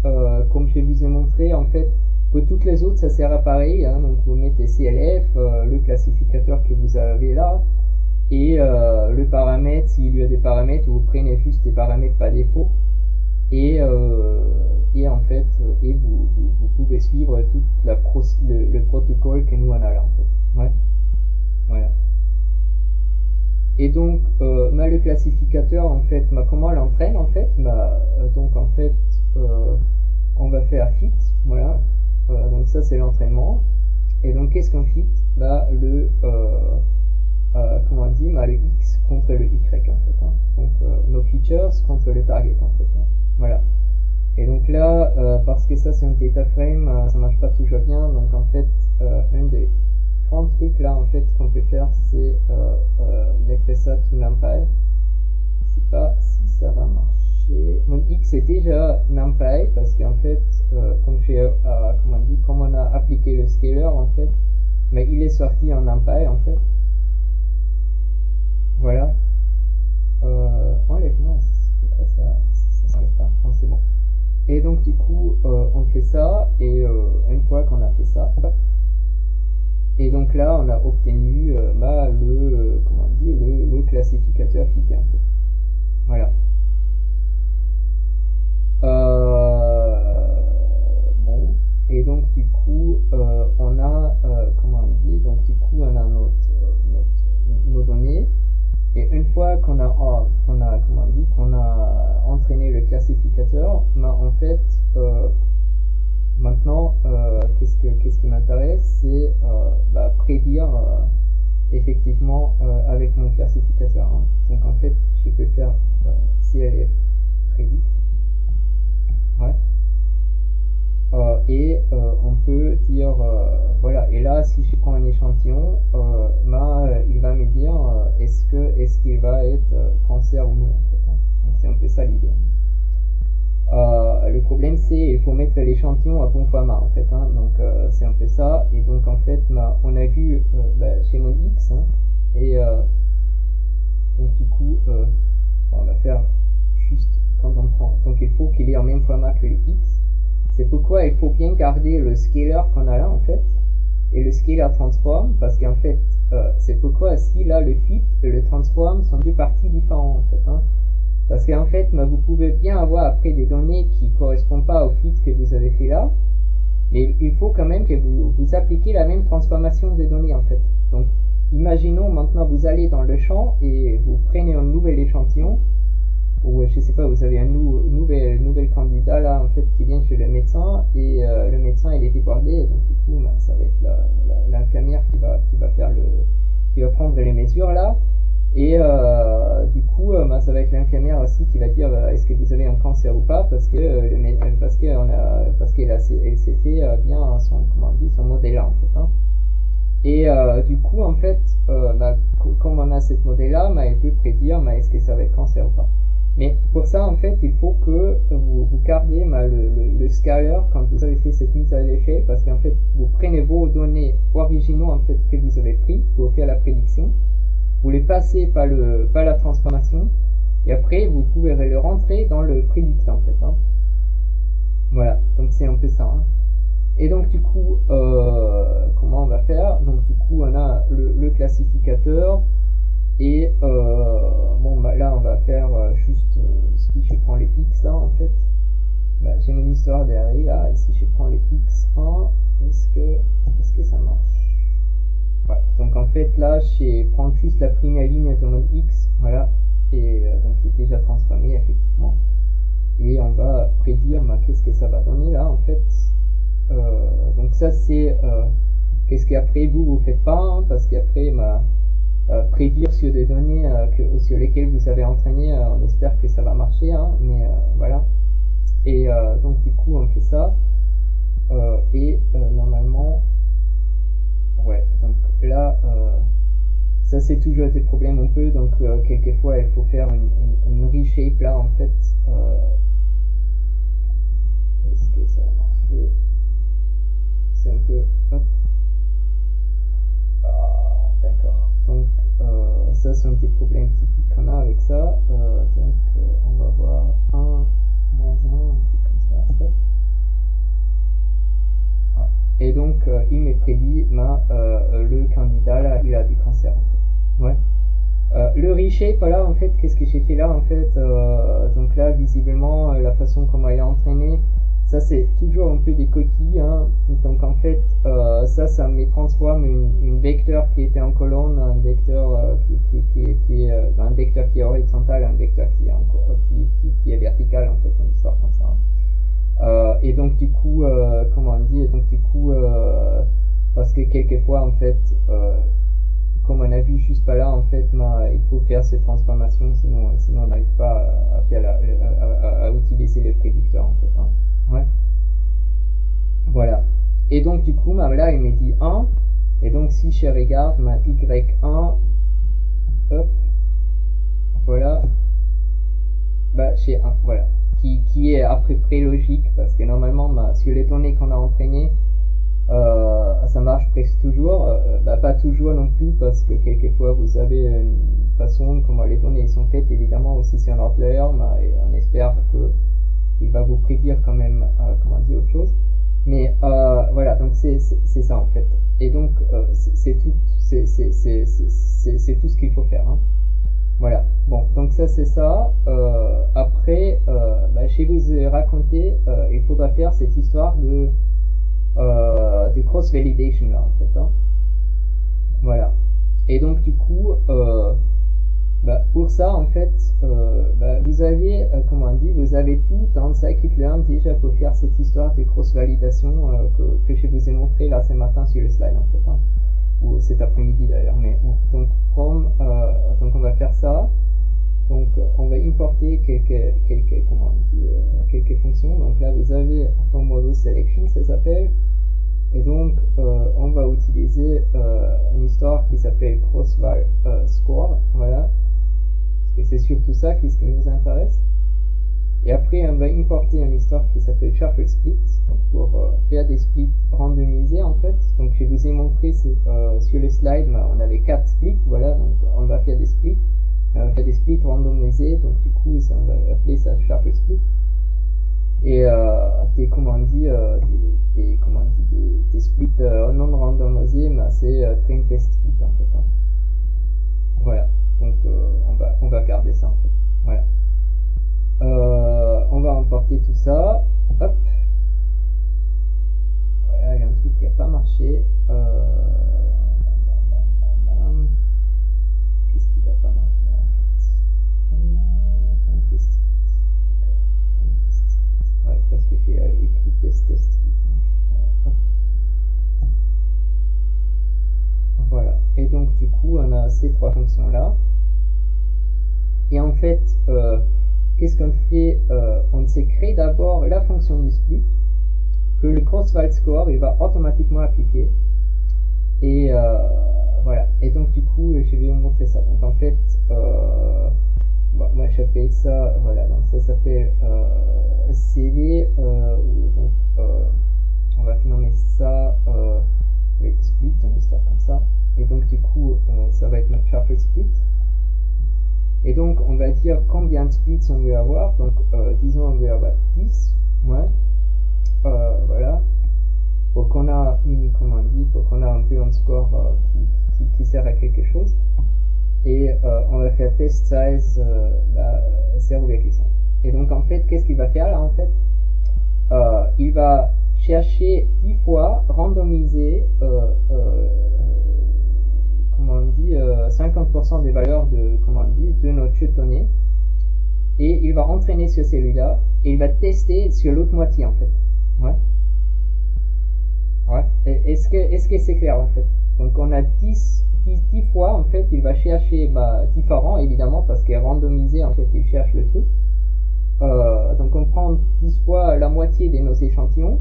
A: Comme je vous ai montré, en fait, pour toutes les autres, ça sert à pareil, hein. Donc vous mettez CLF, le classificateur que vous avez là, et le paramètre, s'il y a des paramètres, vous prenez juste des paramètres par défaut, et en fait, vous pouvez suivre tout le protocole que nous on a là en fait. Ouais. Voilà. Et donc, le classificateur, en fait, comment on l'entraîne, en fait, donc, en fait, on va faire fit, voilà. Donc, ça, c'est l'entraînement. Et donc, qu'est-ce qu'un fit? Comment on dit, le X contre le Y, en fait. Hein. Donc, nos features contre le target, en fait. Hein. Voilà. Et donc là, parce que ça, c'est un data frame, ça marche pas toujours bien. Donc, en fait, un des grands trucs là en fait qu'on peut faire, c'est mettre ça to NumPy. Je sais pas si ça va marcher. Mon X est déjà NumPy parce qu'en fait, comme on a appliqué le scaler en fait, mais il est sorti en NumPy en fait. Voilà. Enlève-moi, c'est pas ça, ça s'enlève pas. Non, c'est bon. Et donc du coup, on fait ça et une fois qu'on a fait ça, hop. Et donc là, on a obtenu le classificateur fité en fait. Voilà. Bon. Et donc du coup, on a donc du coup, on a nos données. Et une fois qu'on a entraîné le classificateur, en fait, maintenant, qu'est-ce qui m'intéresse, c'est prédire effectivement avec mon classificateur. Hein. Donc en fait, je peux faire CLF predict. Ouais. On peut dire voilà, et là si je prends un échantillon, il va me dire est-ce qu'il va être cancer ou non en fait, hein. Donc c'est un peu ça l'idée. Le problème c'est il faut mettre l'échantillon à bon format en fait, hein. Donc c'est un peu ça. Et donc en fait on a vu chez mon X, hein, et donc du coup on va faire juste quand on prend, donc il faut qu'il ait en même format que le X. C'est pourquoi il faut bien garder le scaler qu'on a là en fait et le scaler transform, parce qu'en fait c'est pourquoi si là le fit et le transform sont deux parties différentes en fait, hein. Parce qu'en fait vous pouvez bien avoir après des données qui correspondent pas au fit que vous avez fait là, mais il faut quand même que vous appliquez la même transformation des données en fait. Donc imaginons maintenant vous allez dans le champ et vous prenez un nouvel échantillon, ou je sais pas, vous avez un nouvel candidat là en fait qui vient chez le médecin, et le médecin il est débordé, donc du coup ça va être l'infirmière qui va prendre les mesures là, et du coup ça va être l'infirmière aussi qui va dire est-ce que vous avez un cancer ou pas, parce qu'elle s'est fait bien son modèle là en fait, hein. Et du coup en fait comme on a cette modèle là, elle peut prédire est-ce que ça va être cancer ou pas. Mais pour ça, en fait, il faut que vous gardez le scaler quand vous avez fait cette mise à l'échelle, parce qu'en fait, vous prenez vos données originaux en fait que vous avez pris pour faire la prédiction, vous les passez par la transformation, et après vous pouvez le rentrer dans le predict en fait, hein. Voilà, donc c'est un peu ça, hein. Et donc du coup, comment on va faire? Donc du coup, on a le classificateur. Et là on va faire juste si je prends les X là en fait, j'ai mon histoire derrière là, et si je prends les X1, est-ce que ça marche? Ouais, donc en fait là je prends juste la première ligne de mon X, voilà, et donc il est déjà transformé effectivement, et on va prédire qu'est-ce que ça va donner là en fait. Donc ça c'est qu'est-ce qu'après vous faites pas, hein, parce qu'après prédire sur des données sur lesquelles vous avez entraîné, on espère que ça va marcher, hein, mais voilà. Et donc du coup on fait ça, et normalement ouais, donc là ça c'est toujours des problèmes un peu, donc quelquefois il faut faire une reshape là en fait. Est-ce que ça va marcher? C'est un peu hop. D'accord, donc ça c'est un petit problème typique qu'on a avec ça, donc on va voir 1, moins 1, un truc comme ça, hop. Ah. Et donc il m'est prédit le candidat là il a du cancer en fait. Ouais. Le reshape là en fait, qu'est-ce que j'ai fait là en fait, donc là visiblement la façon comment il est entraîné, ça c'est toujours un peu des coquilles, hein. Donc en fait, ça me transforme une vecteur qui était en colonne, un vecteur qui est un vecteur qui est horizontal, un vecteur qui est vertical, en fait, une histoire comme ça. Et donc du coup, comment on dit, donc du coup, parce que quelquefois en fait, comme on a vu juste pas là, en fait, il faut faire cette transformation, sinon on n'arrive pas à faire à utiliser le prédicteur, en fait, hein. Ouais. Voilà. Et donc du coup, là, il me dit 1, et donc si je regarde ma y1, hop, voilà, bah j'ai 1, voilà, qui est à peu près logique, parce que normalement, sur les données qu'on a entraînées, ça marche presque toujours, pas toujours non plus, parce que quelquefois vous avez une façon comment les données sont faites, évidemment aussi sur un outlier, et on espère que il va vous prédire quand même, comment dire, autre chose. Mais voilà, donc c'est ça en fait. Et donc c'est tout ce qu'il faut faire, hein. Voilà. Bon, donc ça c'est ça. Après, je vous ai raconté, il faudra faire cette histoire de cross validation là en fait, hein. Voilà. Et donc du coup, pour ça en fait, vous avez, comment on dit, vous avez tout dans scikit-learn déjà pour faire cette histoire de cross validation que je vous ai montré là ce matin sur le slide en fait, hein. Ou cet après-midi d'ailleurs. Mais donc donc on va faire ça. Donc on va importer quelques comment on dit, quelques fonctions. Donc là vous avez from model selection, ça s'appelle. Et donc, on va utiliser une histoire qui s'appelle crossval score, voilà, parce que c'est surtout ça qui nous intéresse. Et après, on va importer une histoire qui s'appelle shuffle split, donc pour faire des splits randomisés en fait. Donc, je vous ai montré sur le slide, on avait 4 splits, voilà, donc on va faire des splits, randomisés, donc du coup, on va appeler ça shuffle split. Et des splits non randomisés, c'est train test split en fait, hein. Voilà, donc on va garder ça en fait. Voilà. On va importer tout ça. Hop. Voilà, il y a un truc qui n'a pas marché. Qu'est-ce qui n'a pas marché en fait? Train test split. Ouais, parce que j'ai écrit test. Voilà. Et donc du coup, on a ces trois fonctions là. Et en fait, qu'est-ce qu'on fait? On se crée d'abord la fonction du split que le crossval score il va automatiquement appliquer. Et voilà. Et donc du coup, je vais vous montrer ça. Donc en fait, moi j'appelle ça, voilà, donc ça s'appelle CV, donc on va nommer ça split, une histoire comme ça. Et donc du coup, ça va être notre shuffle split. Et donc on va dire combien de splits on veut avoir. Donc disons on veut avoir 10, ouais, voilà, pour qu'on a pour qu'on a un peu un score qui sert à quelque chose. Et on va faire test size 0,5. Et donc en fait, qu'est-ce qu'il va faire là en fait? Il va chercher 10 fois, randomiser, comment on dit, 50% des valeurs de, comment on dit, de notre données, et il va entraîner sur celui-là, et il va tester sur l'autre moitié en fait. Ouais. Ouais. Est-ce que c'est clair en fait? Donc on a 10 fois en fait, il va chercher différent évidemment parce qu'il est randomisé en fait, il cherche le truc. Donc on prend 10 fois la moitié de nos échantillons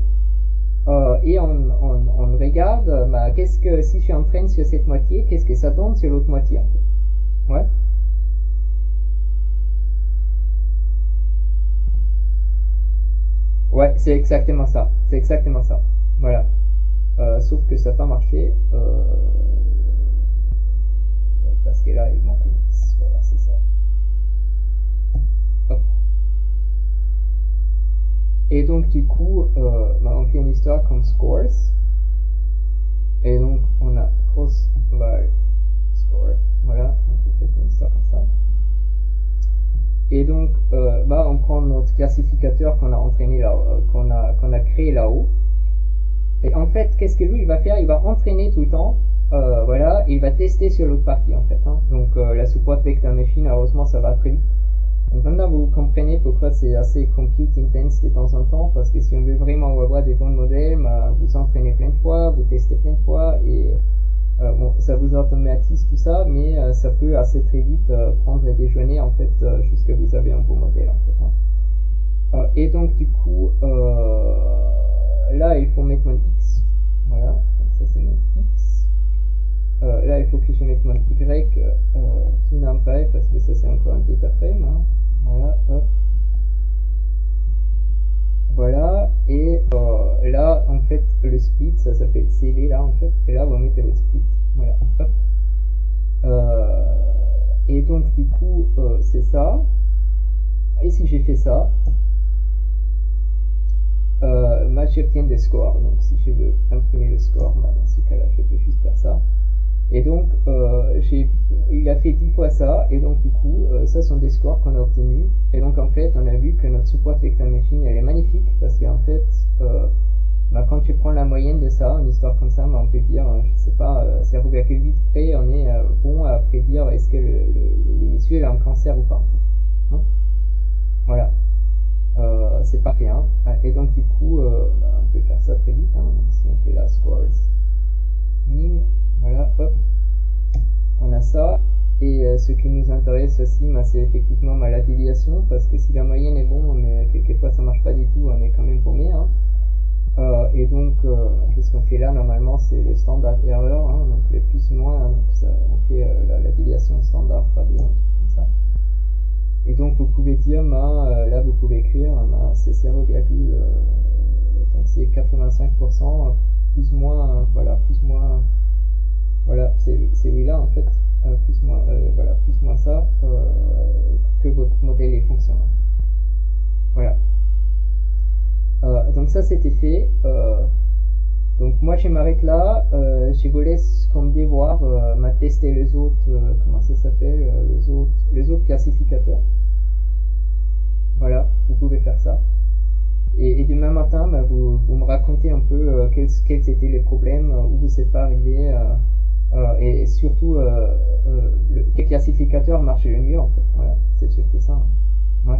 A: et on regarde qu'est-ce que si je entraîne sur cette moitié, qu'est-ce que ça donne sur l'autre moitié en fait. Ouais. Ouais, c'est exactement ça. C'est exactement ça. Voilà. Sauf que ça n'a pas marché. Parce que là, il manque une 10. Voilà, c'est ça. Hop. Et donc, du coup, on fait une histoire comme scores. Et donc, on a crossval score. Voilà, donc on fait une histoire comme ça. Et donc, on prend notre classificateur qu'on a entraîné là, qu'on a créé là-haut. Et en fait, qu'est-ce que lui il va faire? Il va entraîner tout le temps, voilà, et il va tester sur l'autre partie en fait. Hein. Donc la support vector machine, heureusement, ça va très vite. Donc maintenant vous comprenez pourquoi c'est assez compute intense de temps en temps, parce que si on veut vraiment avoir des bons modèles, bah, vous entraînez plein de fois, vous testez plein de fois, et bon, ça vous automatise tout ça, mais ça peut assez très vite prendre des journées en fait, jusqu'à vous avez un bon modèle en fait. Hein. Et donc du coup, là il faut mettre mon X, voilà, donc ça c'est mon X. Là il faut que je mette mon Y tout numpy, parce que ça c'est encore un data frame. Hein. Voilà, hop. Voilà, et là en fait le split, ça s'appelle CV là en fait, et là vous mettez le split, voilà, hop. Et donc du coup c'est ça, et si j'ai fait ça, moi j'obtiens des scores, donc si je veux imprimer le score, bah, dans ce cas là je peux juste faire ça. Et donc, il a fait 10 fois ça, et donc du coup, ça sont des scores qu'on a obtenus. Et donc en fait, on a vu que notre support vector machine, elle est magnifique, parce qu'en fait, bah, quand tu prends la moyenne de ça, une histoire comme ça, bah, on peut dire, je sais pas, 0,8 près, on est bon à prédire est-ce que le monsieur il a un cancer ou pas. Hein, voilà. C'est parfait. Hein. Et donc du coup, bah, on peut faire ça très vite. Hein. Donc, si on fait la scores min, voilà, hop, on a ça. Et ce qui nous intéresse aussi, bah, c'est effectivement la déviation, parce que si la moyenne est bon, mais quelquefois ça marche pas du tout, on est quand même paumé. Hein. Et donc, qu'est-ce qu'on fait là? Normalement, c'est le standard error, hein, donc les plus moins, hein, donc ça, on fait la déviation standard, pas de un truc comme ça. Et donc, vous pouvez dire, bah, là, vous pouvez écrire, bah, c'est 0, donc c'est 85%, plus moins, voilà, plus moins, voilà, c'est celui-là en fait, plus moins, voilà, plus moins ça, que votre modèle est fonctionnant. Voilà. Donc ça c'était fait. Donc moi je m'arrête là. Je vous laisse comme devoir m'a tester les autres, comment ça s'appelle, les autres classificateurs. Voilà, vous pouvez faire ça. Et demain matin, bah, vous me racontez un peu quels étaient les problèmes, où vous n'êtes pas arrivé, et surtout quel classificateur marche le mieux en fait. Voilà, c'est surtout ça. Ouais.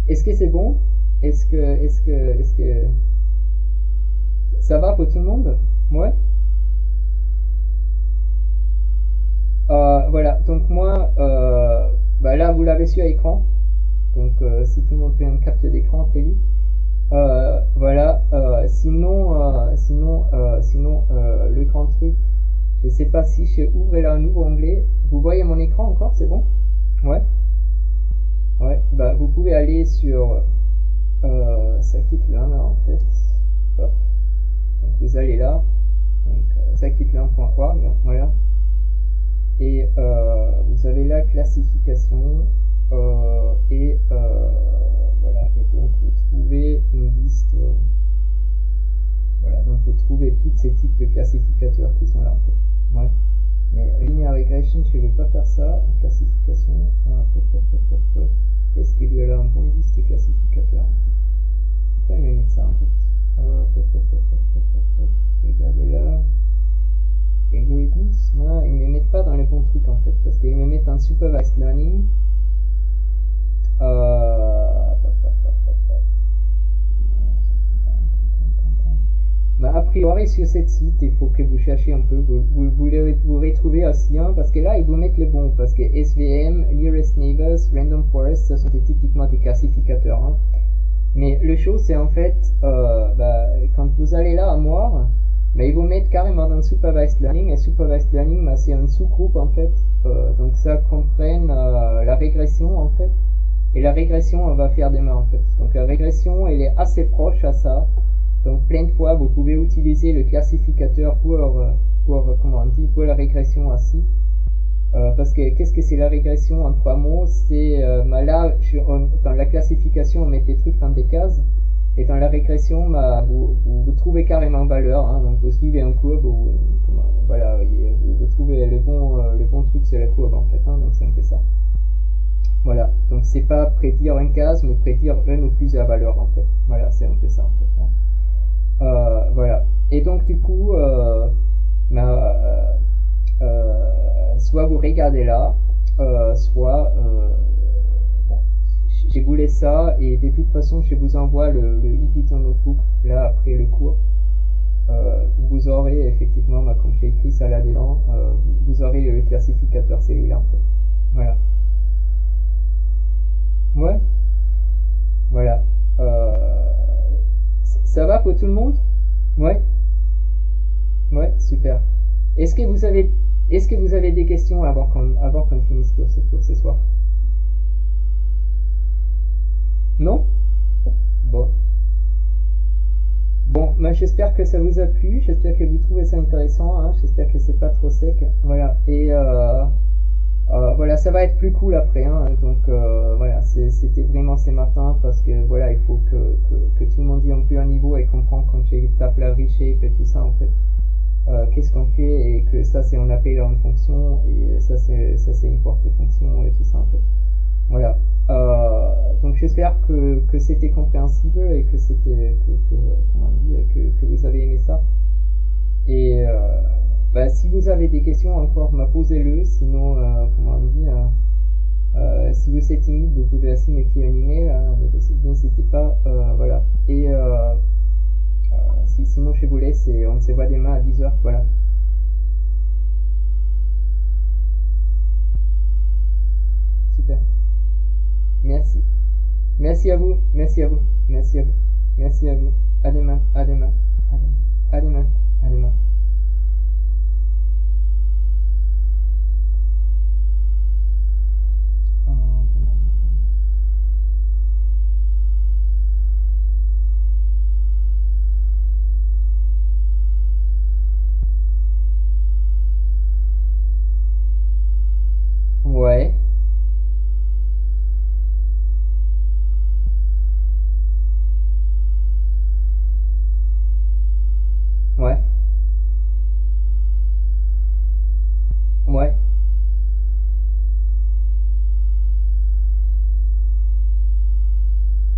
A: Est-ce que c'est bon? Est-ce que ça va pour tout le monde? Ouais. Voilà, donc moi, bah là vous l'avez su à écran. Donc si tout le monde fait une capture d'écran très vite. Voilà. Sinon, le grand truc, je sais pas si je ouvre là un nouveau onglet. Vous voyez mon écran encore? C'est bon? Ouais. Ouais. Bah vous pouvez aller sur ça quitte là en fait. Hop. Donc vous allez là. Donc ça quitte là.org. Voilà. Et vous avez la classification. Et voilà, et donc vous trouvez une liste, voilà, donc vous trouvez tous ces types de classificateurs qui sont là en fait. Ouais. Mais linear regression, je ne vais pas faire ça. Classification, est-ce qu'il y a là un bon liste de classificateurs en fait? Pourquoi il me met ça en fait? Regardez là. Algorithms, voilà, ils ne me mettent pas dans les bons trucs en fait, parce qu'ils me mettent en supervised learning. Bah, a priori sur cette site, il faut que vous cherchiez un peu, vous retrouvez aussi, hein, parce que là ils vous mettent le bon, parce que SVM, Nearest Neighbors, Random Forest, ça sont typiquement des classificateurs. Hein. Mais le chose c'est en fait, bah, quand vous allez là à Moire, bah, ils vous mettent carrément dans Supervised Learning, et Supervised Learning, bah, c'est une sous-groupe en fait, donc ça comprenne la régression en fait. Et la régression, on va faire des mains en fait. Donc la régression, elle est assez proche à ça. Donc plein de fois, vous pouvez utiliser le classificateur pour comment on dit, pour la régression aussi. Parce que qu'est-ce que c'est la régression en 3 mots? C'est là, dans la classification, on met des trucs dans des cases. Et dans la régression, bah, vous trouvez carrément valeur. Hein, donc vous suivez une courbe, voilà, vous trouvez le bon truc sur la courbe en fait. Hein, donc c'est un peu ça. Voilà, donc c'est pas prédire un cas, mais prédire une ou plusieurs valeurs en fait. Voilà, c'est un peu ça en fait. Voilà. Et donc du coup, soit vous regardez là, soit bon, je vous laisse ça, et de toute façon je vous envoie le e-Python notebook là après le cours. Vous aurez effectivement, comme j'ai écrit ça là-dedans, vous aurez le classificateur cellulaire en fait. Voilà. Ouais, voilà. Ça va pour tout le monde? Ouais, ouais, super. Est-ce que vous avez, est-ce que vous avez des questions avant qu'on finisse pour ce soir? Non? Bon. Bon, j'espère que ça vous a plu, j'espère que vous trouvez ça intéressant, hein, j'espère que c'est pas trop sec. Voilà, et voilà, ça va être plus cool après, hein, donc voilà, c'était vraiment ce matin parce que voilà, il faut que tout le monde ait un peu un niveau et comprend quand j'ai tape la reshape et tout ça en fait. Qu'est-ce qu'on fait et que ça c'est on appelle une fonction et ça c'est une portée fonction et tout ça en fait. Voilà. Donc j'espère que c'était compréhensible et que c'était comment dire, que vous avez aimé ça. Et si vous avez des questions encore, posez-le. Sinon, comment dire, si vous êtes timide, vous pouvez aussi m'écrire un email. N'hésitez pas. Voilà. Et sinon, je vous laisse et on se voit demain à 10h. Voilà. Super. Merci. Merci à vous. Merci à vous. Merci à vous. Merci à vous. À demain. À demain. À demain. À demain. À demain. Ouais. Ouais. Ouais.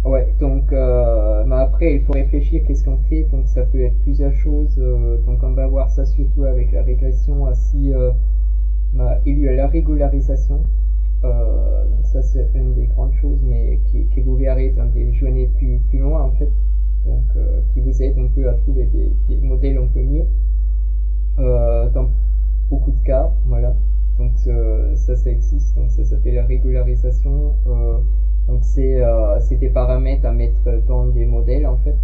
A: Ouais, donc après il faut réfléchir qu'est-ce qu'on fait, donc ça peut être plusieurs choses, donc on va voir ça surtout avec la régression, si il y a la régularisation, donc ça c'est une des grandes choses, mais qui vous verrez dans des journées plus loin en fait, donc qui vous aide un peu à trouver des modèles un peu mieux, dans beaucoup de cas, voilà, donc ça existe, donc ça s'appelle la régularisation. Donc c'est des paramètres à mettre dans des modèles en fait.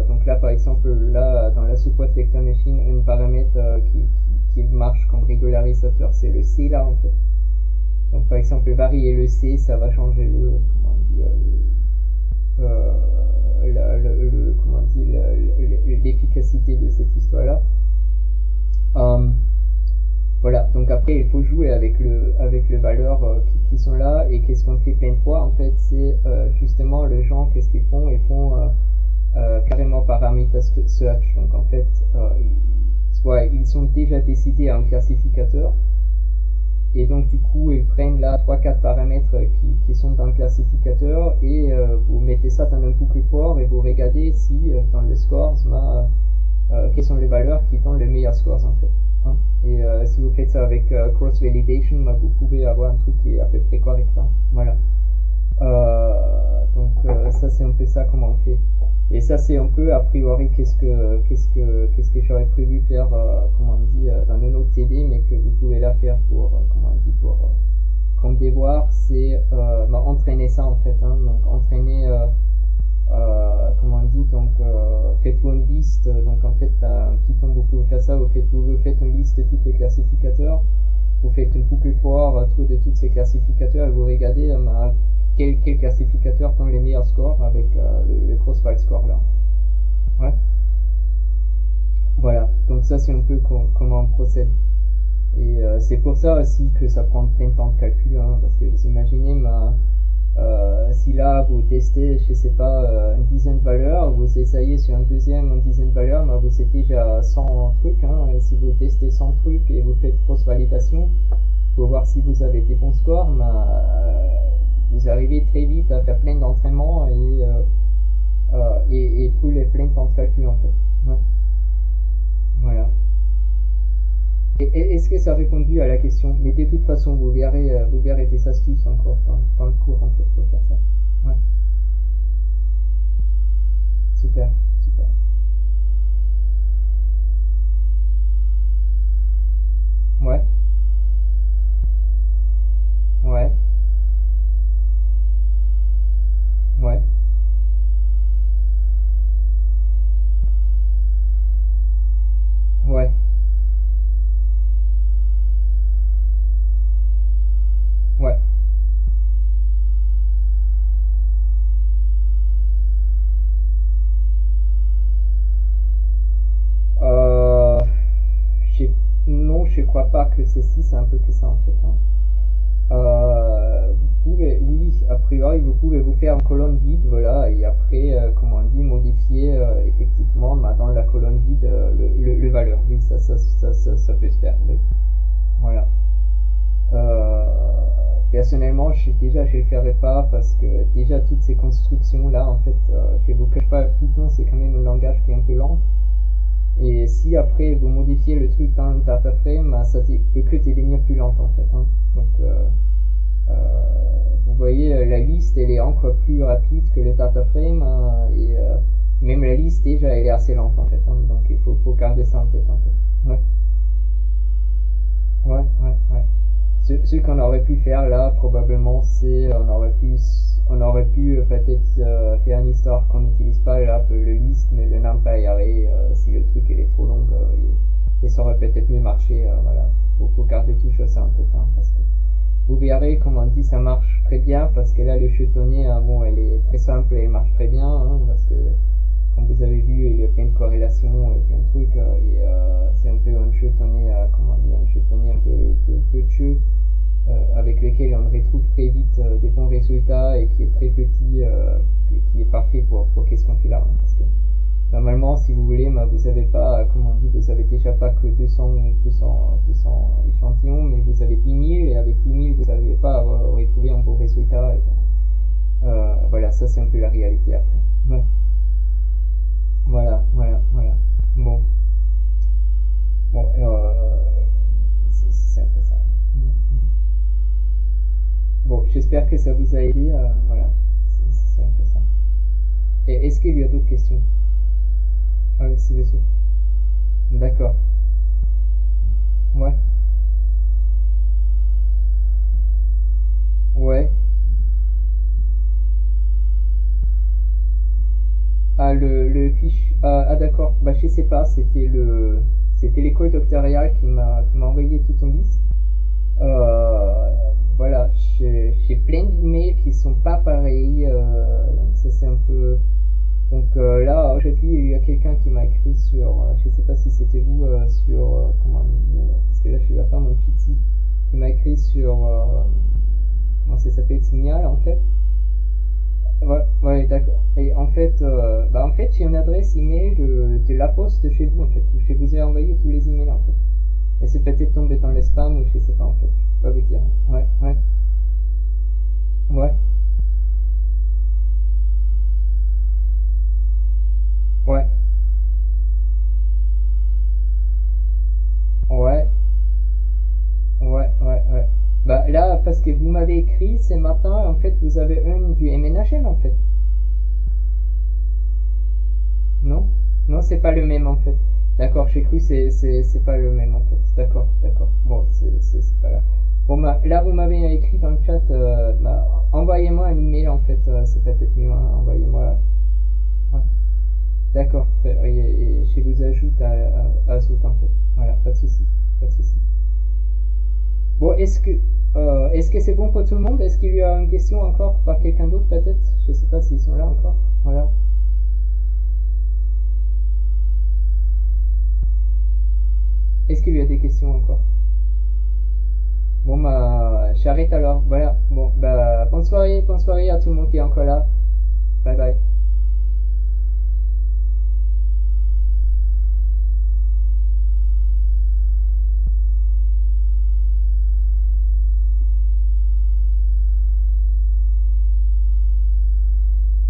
A: Donc là par exemple là dans la support vector machine, un paramètre qui marche comme régularisateur c'est le C là en fait. Donc par exemple varier le C ça va changer comment dire comment dire l'efficacité de cette histoire là. Voilà, donc après il faut jouer avec les valeurs qui sont là, et qu'est-ce qu'on fait plein de fois en fait, c'est justement les gens qu'est-ce qu'ils font, ils font carrément parameter search, donc en fait soit ils sont déjà décidés à un classificateur et donc du coup ils prennent là 3-4 paramètres qui sont dans le classificateur et vous mettez ça dans un boucle fort et vous regardez si dans le scores quelles sont les valeurs qui donnent les meilleurs scores en fait. Hein. Et si vous faites ça avec cross validation, vous pouvez avoir un truc qui est à peu près correct. Hein. Voilà. Donc ça c'est un peu ça comment on fait. Et ça c'est un peu a priori qu'est-ce que j'aurais prévu faire comment on dit dans un autre TD, mais que vous pouvez là faire pour comment on dit pour comme devoir, c'est entraîner ça en fait. Hein. Donc entraîner comment on dit, donc faites-vous une liste, donc en fait Python vous pouvez faire ça, vous faites une liste de tous les classificateurs, vous faites une boucle for autour de tous ces classificateurs et vous regardez quel classificateur prend les meilleurs scores avec le cross-file score là. Ouais. Voilà, donc ça c'est un peu comment on procède. Et c'est pour ça aussi que ça prend plein de temps de calcul, hein, parce que vous imaginez si là vous testez, je sais pas, une dizaine de valeurs, vous essayez sur une dizaine de valeurs, vous êtes déjà 100 trucs, hein, et si vous testez 100 trucs et vous faites grosse validation pour voir si vous avez des bons scores, vous arrivez très vite à faire plein d'entraînements et brûler plein de temps de calcul en fait. Ouais. Voilà. Est-ce que ça a répondu à la question? Mais de toute façon, vous verrez des astuces encore dans le cours en fait pour faire ça. Ouais. Super, super. Ouais, ouais, ouais, ouais, ouais. Euh, je non, je crois pas que c'est si simple que ça en fait, hein. Vous pouvez, oui, a priori, vous pouvez vous faire une colonne vide, voilà, et après, comment on dit, modifier effectivement bah, dans la colonne vide le valeur. Oui, ça peut se faire, oui. Voilà. Euh, Personnellement, je le ferai pas parce que déjà toutes ces constructions là, en fait, je vous cache pas, Python c'est quand même un langage qui est un peu lent. Et si après vous modifiez le truc dans le data frame, bah, ça peut que devenir plus lent en fait, hein. Donc euh, vous voyez, la liste elle est encore plus rapide que le data frame, hein, et même la liste déjà elle est assez lente en fait, hein. Donc faut garder ça en tête en fait. Ouais, ouais. Ce qu'on aurait pu faire là, probablement, c'est on aurait pu peut-être faire une histoire qu'on n'utilise pas là, le list, mais le numpy array, si le truc il est trop long, et ça aurait peut-être mieux marché. Voilà, faut garder tout ça en tête, hein, parce que vous verrez, comme on dit, ça marche très bien, parce que là, le chutonier, hein, bon, elle est très simple et elle marche très bien, hein, parce que comme vous avez vu, il y a plein de corrélations et plein de trucs, et c'est un peu un chutonier, comment dire, un chutonier un peu cheux, avec lequel on retrouve très vite des bons résultats et qui est très petit, et qui est parfait pour qu'est-ce qu'on fait là, hein, parce que normalement, si vous voulez, bah, vous avez pas, comme on dit, vous avez déjà pas que 200 échantillons, mais vous avez 10 000, et avec 10 000, vous n'avez pas à retrouver un bon résultat. Voilà, ça c'est un peu la réalité après. Ouais. Voilà. Bon, c'est un peu ça. Bon, j'espère que ça vous a aidé. Voilà, c'est un peu ça. Et est-ce qu'il y a d'autres questions avec ces vaisseaux? D'accord. Ouais. Ouais. Ah, le fiche. D'accord. Bah, je sais pas. C'était l'école doctorale qui m'a envoyé toute une liste. Euh, voilà. J'ai plein d'emails qui sont pas pareils. Donc ça, c'est un peu. Donc là, aujourd'hui, il y a quelqu'un qui m'a écrit sur. Je sais pas si c'était vous, sur. Comment dire, parce que là, je ne pas mon petit. Qui m'a écrit sur. Comment ça s'appelle? Signal, en fait. Ouais, ouais, d'accord. Et en fait, j'ai une adresse email de la poste chez vous, en fait, où je vous ai envoyé tous les emails, en fait. Et c'est peut-être tombé dans les spams ou je sais pas, en fait. Je peux pas vous dire. Ouais, ouais, ouais, ouais. Bah là, parce que vous m'avez écrit ce matin, en fait, vous avez un du MNHN, en fait. Non? Non, c'est pas le même, en fait. D'accord, j'ai cru que c'est pas le même, en fait. D'accord. Bon, c'est pas grave. Bon, bah, là, vous m'avez écrit dans le chat, bah, envoyez-moi un email, en fait, c'est peut-être mieux, hein, envoyez-moi. Ouais. D'accord, et je vous ajoute à Zoom, en fait. Voilà, pas de souci, pas de souci. Bon, est-ce que c'est bon pour tout le monde? Est-ce qu'il y a une question encore par quelqu'un d'autre, peut-être? Je sais pas s'ils sont là encore. Voilà. Est-ce qu'il y a des questions encore? Bon, bah, j'arrête alors. Voilà. Bon, bah, bonne soirée à tout le monde qui est encore là. Bye bye.